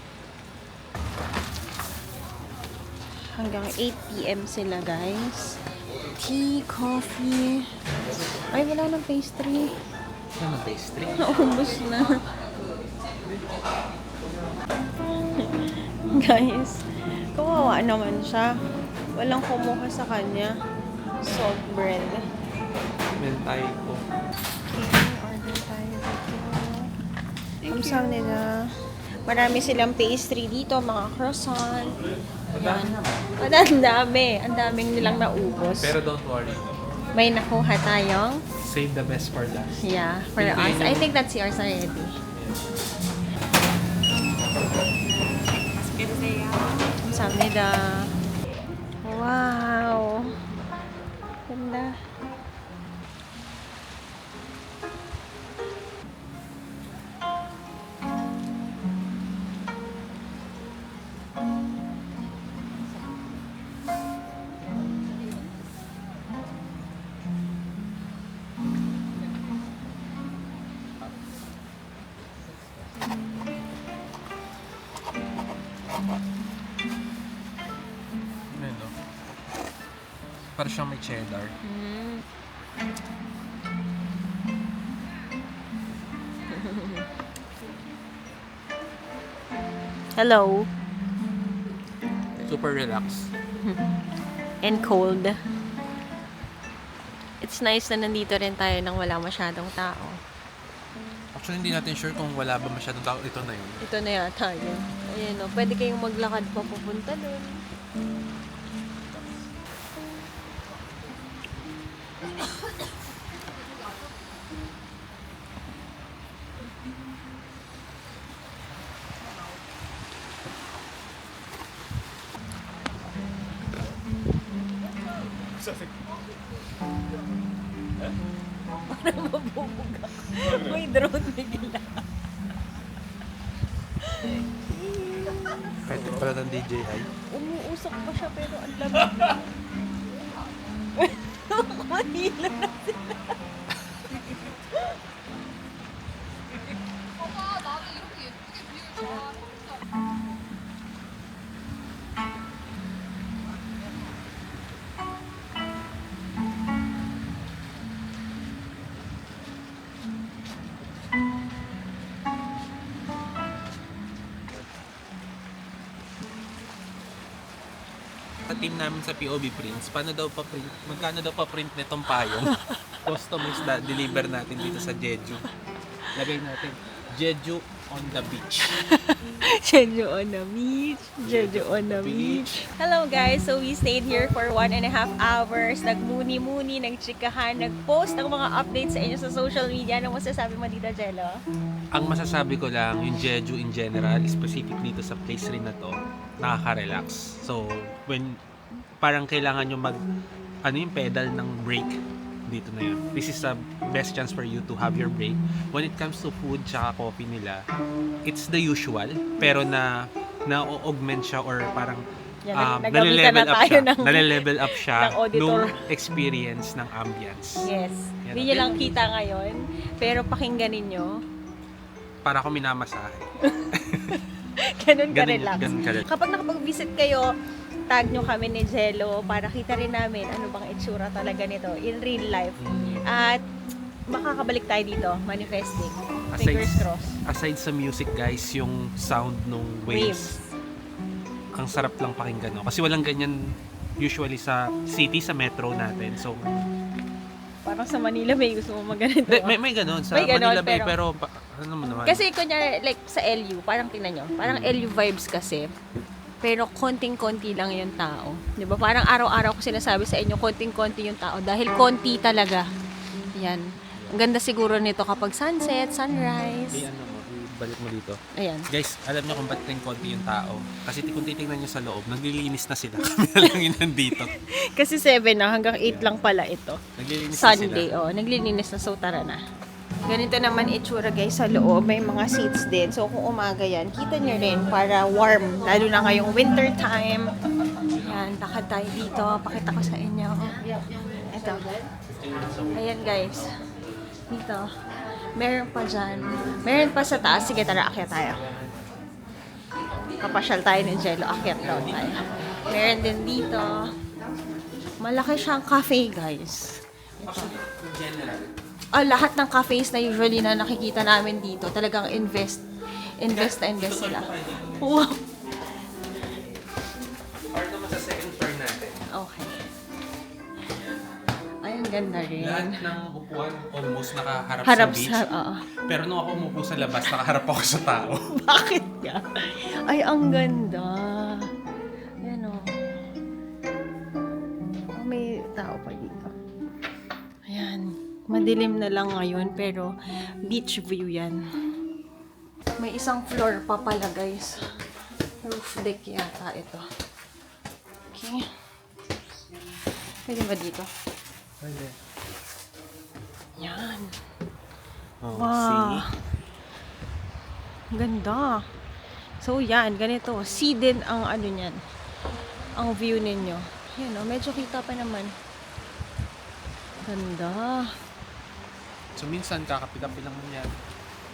Hanggang 8 PM sila, guys. Tea, coffee. Ay, wala ng pastry. Ano pastry? Naubos na. Guys, kawawa naman siya. Walang kumuha sa kanya. Salt bread. Mentay po. Okay, order tayo dito. Ang sabi nila, marami silang pastry dito, mga croissant. Yan. Ang dami. Ang daming nilang naubos. Pero don't worry. May nakuha tayong, Save the best for last. yeah, for Tingnan us. nyo. I think that's yours already. Ang sabi nila, wow. Ganda. Ano? Para siyang may cheddar. Hello. Super relaxed. And cold. It's nice na nandito rin tayo nang wala masyadong tao. Actually, hindi natin sure kung wala ba masyadong tao. Ito na yun. Ito na yata yun. Ayun o, pwede kayong maglakad pa pupunta dun. Parang mabubuga. May drone bigla. Pwede pala ng DJI. Umuusok pa siya pero ang lamig. Kanila na sila. Sa team namin sa POV Prints, magkano daw pa print nitong payong? Customized na deliver natin dito sa Jeju. Lagay natin, Jeju on the beach. Jeju on the beach. Jeju on the beach. Hello guys, so we stayed here for 1.5 hours. Nagmuni-muni, nagchikahan, nagpost ng mga updates sa inyo sa social media. Anong masasabi mo dito, Jello? Ang masasabi ko lang, yung Jeju in general, specific dito sa place rin na to, nakaka-relax. So, when parang kailangan nyo yung pedal ng break dito na yun. This is the best chance for you to have your break. When it comes to food tsaka coffee nila, it's the usual, pero na-augment siya or parang Nag-level up siya. Nale-level up siya ng auditor. nung experience ng ambience. Yes. Yan. Hindi nyo lang kita ngayon, pero pakinggan ninyo. Para ako minamasahe. Ganun ka-relax. Ganun ka-relax. Kapag nakapag-visit kayo, tag nyo kami ni Jello para kita rin namin ano bang itsura talaga nito in real life. At makakabalik tayo dito, manifesting. Fingers crossed. Aside sa music guys, yung sound nung waves. Ang sarap lang pakinggan, no? Kasi walang ganyan usually sa city, sa metro natin. So, Parang sa Manila may gusto mo mag-ganito. May ganun. Sa May ganun, Manila Bay, pero- pero ano mo naman? Kasi kunyari, like sa LU, parang tingnan nyo, parang LU vibes kasi. Pero konting-konti lang yung tao. Di ba? Parang araw-araw ko sinasabi sa inyo, konting-konti yung tao. Dahil konti talaga. Yan. Ang ganda siguro nito kapag sunset, sunrise. Ano mo, balik mo dito. Ayan. Guys, alam niyo kung ba't yung konti yung tao? Kasi kung titingnan niyo sa loob, naglilinis na sila. Kami na lang yun nandito. Kasi 7 na, hanggang 8 lang pala ito. Naglilinis Sunday, na sila. naglilinis na. So, tara na. Ganito naman itsura guys sa loob. May mga seats din. So, kung umaga yan, kita nyo rin para warm. Lalo na ngayong winter time. Yan, lakad tayo dito. Pakita ko sa inyo. Ito. Ayan guys. Dito. Meron pa dyan. Meron pa sa taas. Sige, tara, akyat tayo. Kapasyal tayo ng Jello. Akyat daw tayo. Meron din dito. Malaki siyang cafe guys. General. Lahat ng cafes na usually na nakikita namin dito, talagang invest sila. Wow. Or naman sa second floor natin. Okay. Ay, ang ganda rin. Lahat ng upuan almost nakaharap Harap sa beach. sa, oo. Pero nung ako umupo sa labas, nakaharap ako sa tao. Bakit ka? Ay, ang ganda. Yan o. Oh, may tao pa dito. Ayan. Madilim na lang ngayon, pero beach view yan. May isang floor pa pala, guys. Roof deck yata ito. Okay. Pwede ba dito? Pwede. Yan. Oh, Wow. Ang ganda. So, yan. Ganito. See din ang ano niyan. Ang view ninyo. Yan o. Medyo kita pa naman. Ganda. So minsan kakapit-kapit lang yan.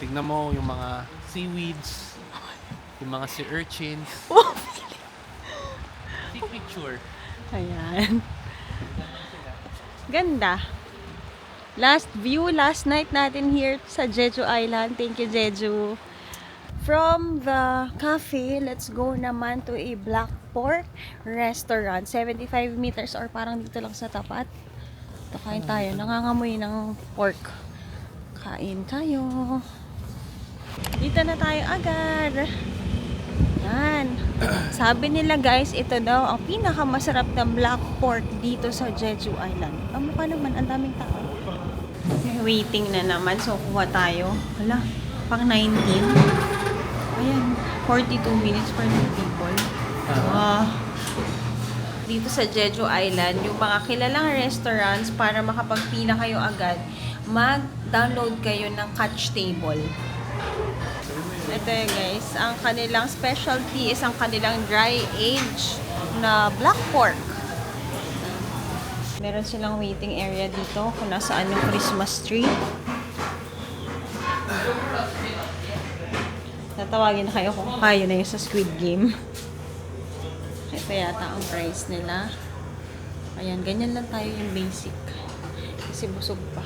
Tignan mo yung mga seaweeds, yung mga sea urchins. Take picture. Ayan. Ganda. Last view, last night natin here sa Jeju Island. Thank you, Jeju. From the cafe, let's go naman to a Black Pork restaurant. 75 meters or parang dito lang sa tapat. Ito, kain tayo. Nangangamoy ng pork. Kain tayo. Dito na tayo agad. Yan. Sabi nila guys, ito daw ang pinakamasarap na black pork dito sa Jeju Island. Ang mukha naman, ang daming tao. May waiting na naman. So, kuha tayo. Hala, pang 19. Ayan, 42 minutes for 2 people. Dito sa Jeju Island, yung mga kilalang restaurants para makapagpila kayo agad, mag-download kayo ng Catch Table. Ito yun guys, ang kanilang specialty is ang kanilang dry age na black pork. Meron silang waiting area dito kung nasaan yung Christmas tree. Tatawagin na kayo kung kayo na yung sa Squid Game. Ito yata ang price nila. Ayan, ganyan lang tayo yung basic. Kasi busog pa.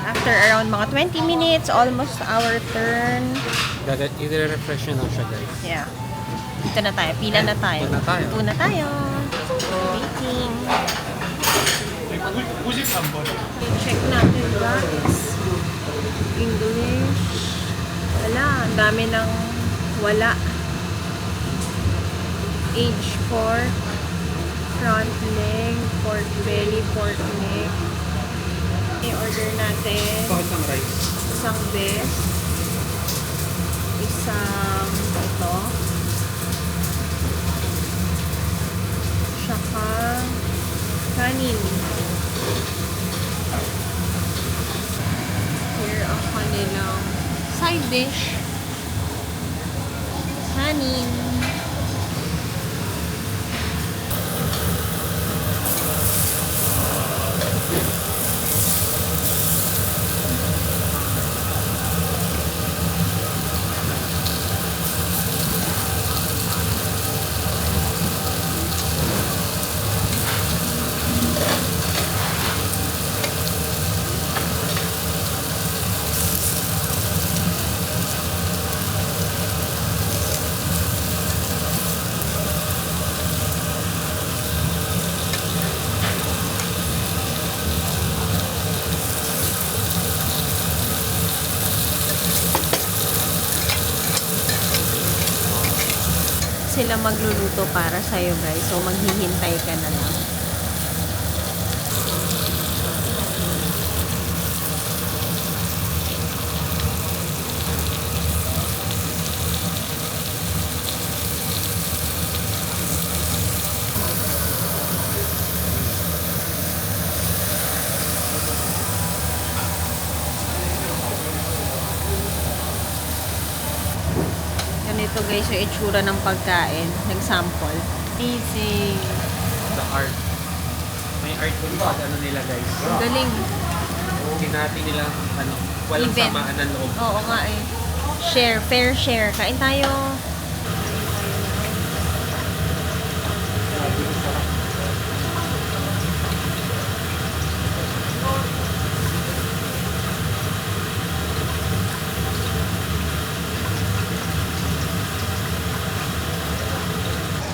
After around mga 20 minutes, almost our turn. I-refresh nyo lang siya, guys. Yeah. Dito na tayo. Pila na tayo. Ito na tayo. Ito na tayo. Waiting. Okay, check natin guys. English. Wala. Ang dami ng wala. Age pork. Front leg. Pork belly. Pork neck. I-order natin. Bakit ang rice? Isang best. Isang ito. Saka kanin. Here ang kanilang side dish. Kanin. sila magluluto para sa'yo guys. So, maghihintay ka na lang. Ganito guys yung itsura ng pagkain. Nag-sample. Easy. The art. May art yung pag ano nila guys. Galing. Sinati nila ano, walang Even. samaan ng loob. Oo nga eh. Share, fair share. Kain tayo.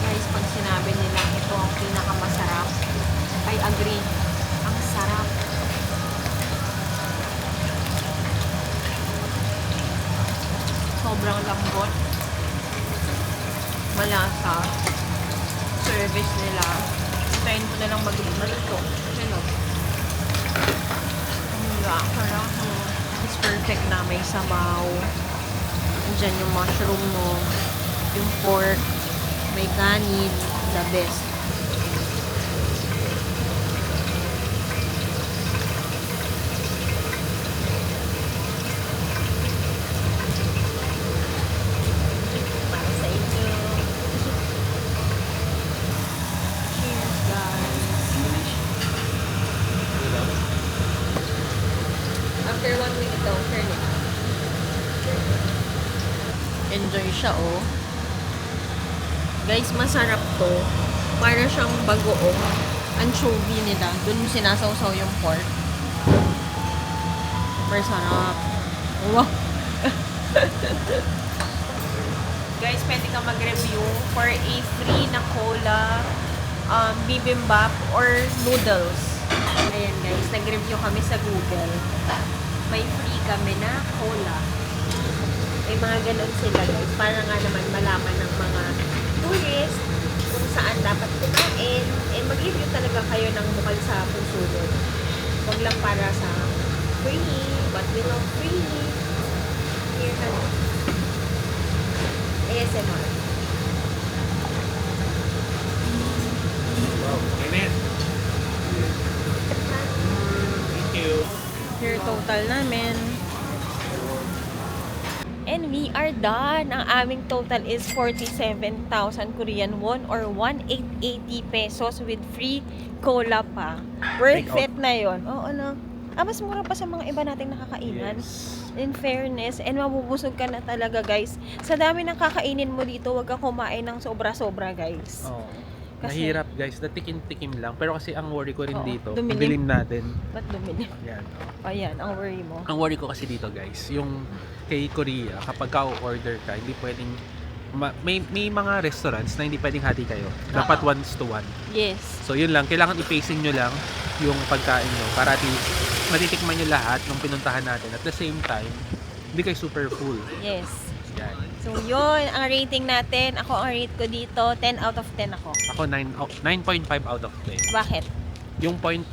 Guys, pag sinabi nila ito ang pinakamasarap, I agree. Ang sarap. Sobrang lambot. Malasa. Service nila. Hintayin ko na lang maluto. Ano? It's perfect na. May sabaw. Andyan yung mushroom mo. Yung pork. May kanin. The best. Para sa inyo. Cheers, guys. After 1 week ito, turn it. Enjoy siya, oh. Guys, masarap to. Para siyang bagoong anchovy nila. Doon sinasawsaw yung pork. Masarap. Wow. Guys, pwede ka mag-review for a free na cola, bibimbap, or noodles. Ayan guys, nag-review kami sa Google. May free kami na cola. May mga ganun sila guys. Para nga naman malaman ng mga tourist kung saan dapat kumain. And mag-review talaga kayo ng bukal sa pusunod. Huwag lang para sa free, but we love free. Here ka na. ASMR. Wow, amen. Thank you. Here total namin. And we are done. Ang aming total is 47,000 Korean won or 1,880 pesos with free cola pa. Worth it na yon. Oo, ano? Mas mura pa sa mga iba nating nakakainan. Yes. In fairness, and mabubusog ka na talaga, guys. Sa dami ng kakainin mo dito, wag ka kumain ng sobra-sobra, guys. Oh. Kasi- Mahirap guys, tikim-tikim lang. Pero kasi ang worry ko rin Oo, dito, dumilim. dilim natin. Ba't dumilim? Yan. Ayan, ang worry mo. Ang worry ko kasi dito guys, yung kay Korea, kapag ka-order ka, hindi pwedeng may mga restaurants na hindi pwedeng hati kayo. Dapat 1:1. Yes. So yun lang, kailangan i-pacing nyo lang yung pagkain nyo para at least matitikman nyo lahat nung pinuntahan natin. At the same time, hindi kayo super full. Yes. Yan. So, yun. Ang rating natin. Ako, ang rate ko dito, 10 out of 10 ako. Ako 9.5 out of 10. Bakit? Yung 0.5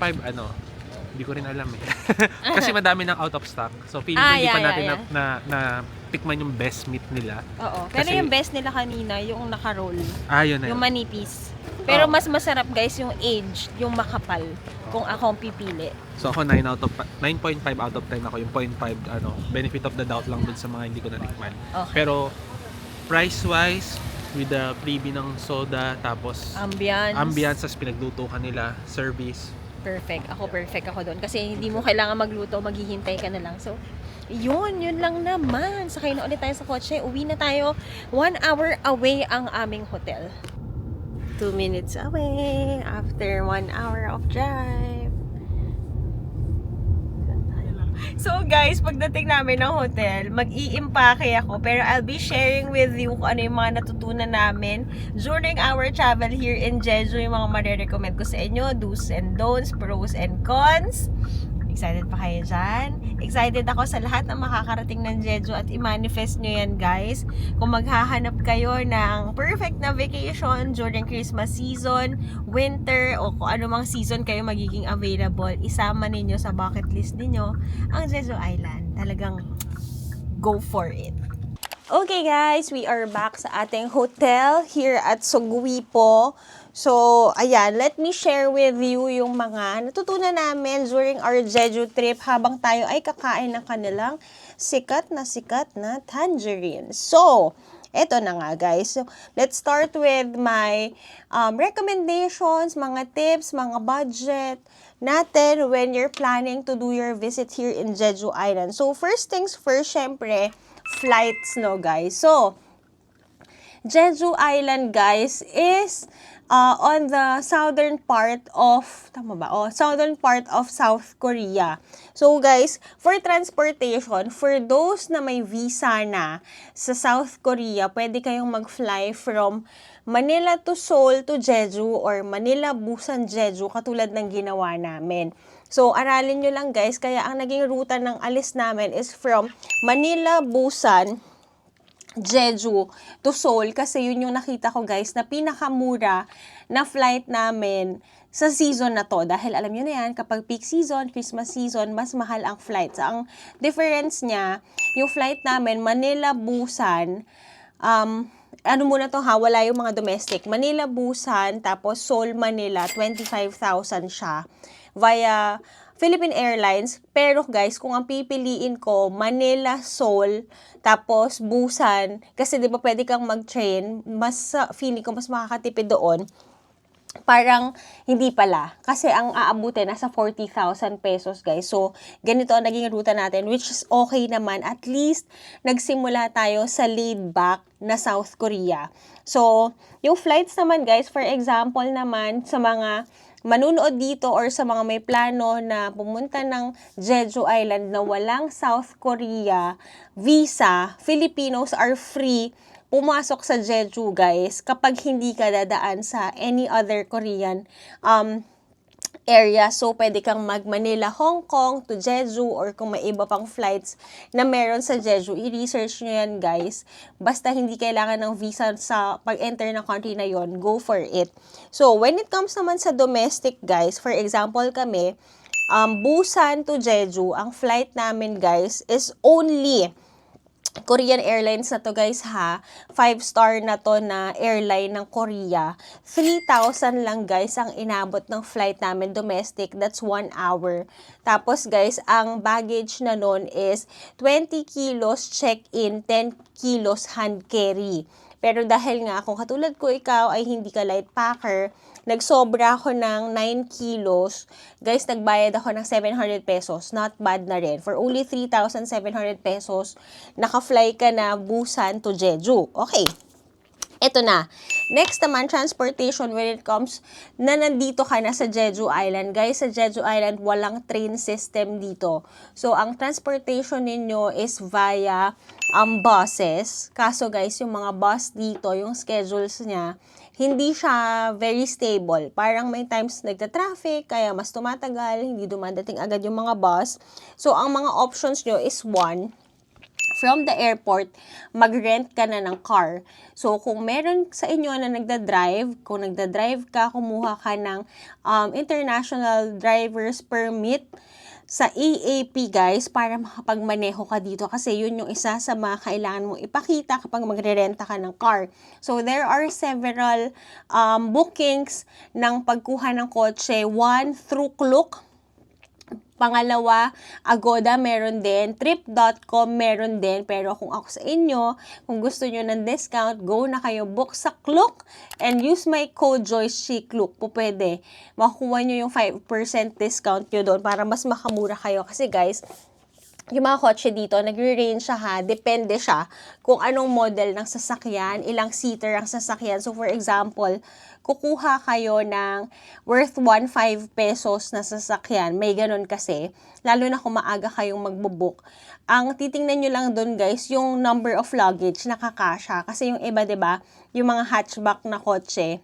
hindi ko rin alam eh. Kasi madami ng out of stock. So feeling ko hindi pa natin na tikman yung best meat nila. Oo. Pero Kasi- yung best nila kanina, yung naka-roll. Yun na Yung yun. manipis. Pero Oo. mas masarap guys yung aged, yung makapal. Kung ako ang pipili. So ako 9.5 out of 10 ako. Yung 0.5 benefit of the doubt lang dun sa mga hindi ko natikman. Okay. Pero price-wise, with the freebie ng soda, tapos ambiance, tas pinagluto ka nila, service. Perfect. Perfect ako doon. Kasi hindi mo kailangan magluto, maghihintay ka na lang. So, yun lang naman. Sakay na ulit tayo sa kotse. Uwi na tayo. 1 hour away ang aming hotel. 2 minutes away after 1 hour of drive. So guys, pagdating namin ng hotel, mag-i-impake ako. Pero I'll be sharing with you kung ano yung mga natutunan namin during our travel here in Jeju. Yung mga marirecommend ko sa inyo, do's and don'ts, pros and cons. Excited pa kayo dyan? Excited ako sa lahat na makakarating ng Jeju at i-manifest nyo yan guys. Kung maghahanap kayo ng perfect na vacation during Christmas season, winter, o kung anumang season kayo magiging available, isama ninyo sa bucket list ninyo ang Jeju Island. Talagang go for it. Okay guys, we are back sa ating hotel here at Sugui po. So, ayan, let me share with you yung mga natutunan namin during our Jeju trip habang tayo ay kakain ng kanilang sikat na tangerine. So, eto na nga guys. So, let's start with my recommendations, mga tips, mga budget natin when you're planning to do your visit here in Jeju Island. So, first things first, syempre, flights, no guys. So, Jeju Island guys is on the southern part of, southern part of South Korea. So guys, for transportation, for those na may visa na sa South Korea, pwede kayong mag-fly from Manila to Seoul to Jeju or Manila, Busan, Jeju, katulad ng ginawa namin. So, aralin nyo lang guys, kaya ang naging ruta ng alis namin is from Manila, Busan, Jeju to Seoul kasi yun yung nakita ko guys na pinakamura na flight namin sa season na to. Dahil alam nyo na yan, kapag peak season, Christmas season, mas mahal ang flights. Ang difference niya, yung flight namin, Manila, Busan, ano muna to ha, wala yung mga domestic. Manila, Busan, tapos Seoul, Manila, 25,000 siya via Philippine Airlines. Pero guys, kung ang pipiliin ko, Manila, Seoul, tapos Busan, kasi di ba pwede kang mag-train, mas feeling ko mas makakatipid doon. Parang hindi pala. Kasi ang aabutin nasa 40,000 pesos guys. So, ganito ang naging ruta natin, which is okay naman. At least, nagsimula tayo sa laid back na South Korea. So, yung flights naman guys, for example naman, sa mga manunood dito or sa mga may plano na pumunta ng Jeju Island na walang South Korea visa, Filipinos are free pumasok sa Jeju guys kapag hindi ka dadaan sa any other Korean area. So, pwede kang mag-Manila, Hong Kong to Jeju or kung may iba pang flights na meron sa Jeju, i-research nyo yan guys. Basta hindi kailangan ng visa sa pag-enter ng country na yon, go for it. So, when it comes naman sa domestic guys, for example kami, Busan to Jeju, ang flight namin guys is only Korean Airlines na to guys ha. 5-star na to na airline ng Korea. 3,000 lang guys ang inabot ng flight namin domestic. That's 1 hour. Tapos guys, ang baggage na nun is 20 kilos check-in, 10 kilos hand carry. Pero dahil nga, kung katulad ko ikaw ay hindi ka light packer, nagsobra ako ng 9 kilos. Guys, nagbayad ako ng 700 pesos. Not bad na rin. For only 3,700 pesos, naka-fly ka na Busan to Jeju. Okay. Ito na. Next naman, transportation when it comes na nandito ka na sa Jeju Island. Guys, sa Jeju Island, walang train system dito. So, ang transportation ninyo is via buses. Kaso guys, yung mga bus dito, yung schedules niya, hindi siya very stable. Parang may times nagta-traffic, kaya mas tumatagal, hindi dumadating agad yung mga bus. So, ang mga options nyo is one, from the airport, mag-rent ka na ng car. So, kung meron sa inyo na nagda-drive, kung nagda-drive ka, kumuha ka ng International Driver's Permit sa EAP guys, para makapagmaneho ka dito. Kasi yun yung isa sa mga kailangan mong ipakita kapag magre-renta ka ng car. So, there are several bookings ng pagkuha ng kotse. One, through Klook. Pangalawa, Agoda meron din, Trip.com meron din, pero kung ako sa inyo, kung gusto nyo ng discount, go na kayo book sa Klook and use my code JoyceClook po pwede. Makukuha nyo yung 5% discount nyo doon para mas makamura kayo. Kasi guys, yung mga kotse dito, nagre-range siya ha, depende siya kung anong model ng sasakyan, ilang seater ang sasakyan. So for example, kukuha kayo ng worth 1.5 pesos na sasakyan, may ganun kasi, lalo na kung maaga kayong magbubook. Ang titingnan nyo lang doon guys, yung number of luggage nakakasya. Kasi yung iba, 'di ba, yung mga hatchback na kotse,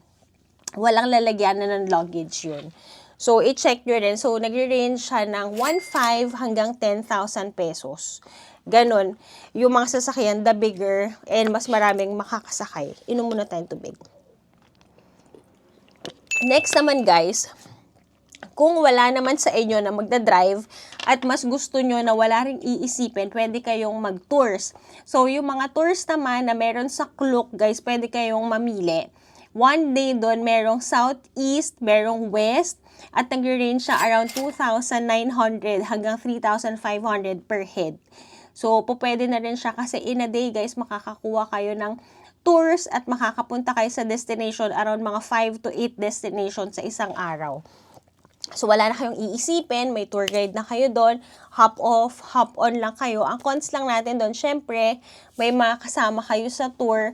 walang lalagyan na ng luggage yun. So, i-check nyo rin. So, nagre-range siya ng 1,500 hanggang 10,000 pesos. Ganon. Yung mga sasakyan, the bigger, and mas maraming makakasakay. Inom muna tayong tubig. Next naman guys, kung wala naman sa inyo na magdadrive at mas gusto nyo na wala ring iisipin, pwede kayong mag-tours. So, yung mga tours naman na meron sa Klook, guys, pwede kayong mamili. One day doon, merong southeast, merong west, at nag-range siya around 2,900 hanggang 3,500 per head. So, pwede na rin siya kasi in a day, guys, makakakuha kayo ng tours at makakapunta kayo sa destination around mga 5 to 8 destinations sa isang araw. So, wala na kayong iisipin, may tour guide na kayo doon, hop off, hop on lang kayo. Ang cons lang natin doon, syempre, may mga kasama kayo sa tour.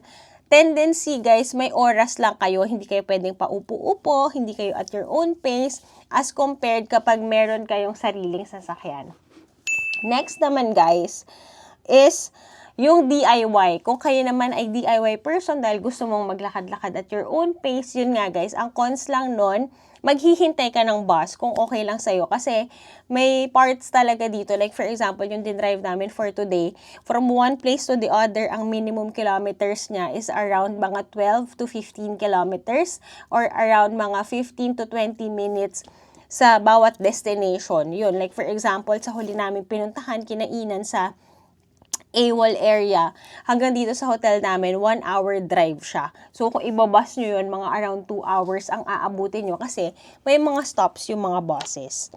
Tendency, guys, may oras lang kayo, hindi kayo pwedeng paupo-upo, hindi kayo at your own pace, as compared kapag meron kayong sariling sasakyan. Next naman, guys, is yung DIY. Kung kayo naman ay DIY person dahil gusto mong maglakad-lakad at your own pace, yun nga guys, ang cons lang nun, maghihintay ka ng bus kung okay lang sa'yo. Kasi may parts talaga dito. Like for example, yung dinrive namin for today, from one place to the other, ang minimum kilometers niya is around mga 12 to 15 kilometers or around mga 15 to 20 minutes sa bawat destination. Yun, like for example, sa huli namin pinuntahan, kinainan sa AWOL area, hanggang dito sa hotel namin, 1 hour drive siya. So, kung ibabas nyo yun, mga around 2 hours ang aabutin nyo kasi may mga stops yung mga buses.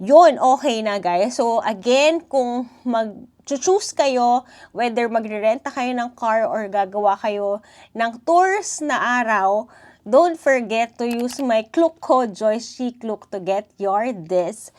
Yun, okay na guys. So, again, kung mag-choose kayo, whether magre-renta kayo ng car or gagawa kayo ng tours na araw, don't forget to use my Klook code, Joyce G. Klook, to get your discounts.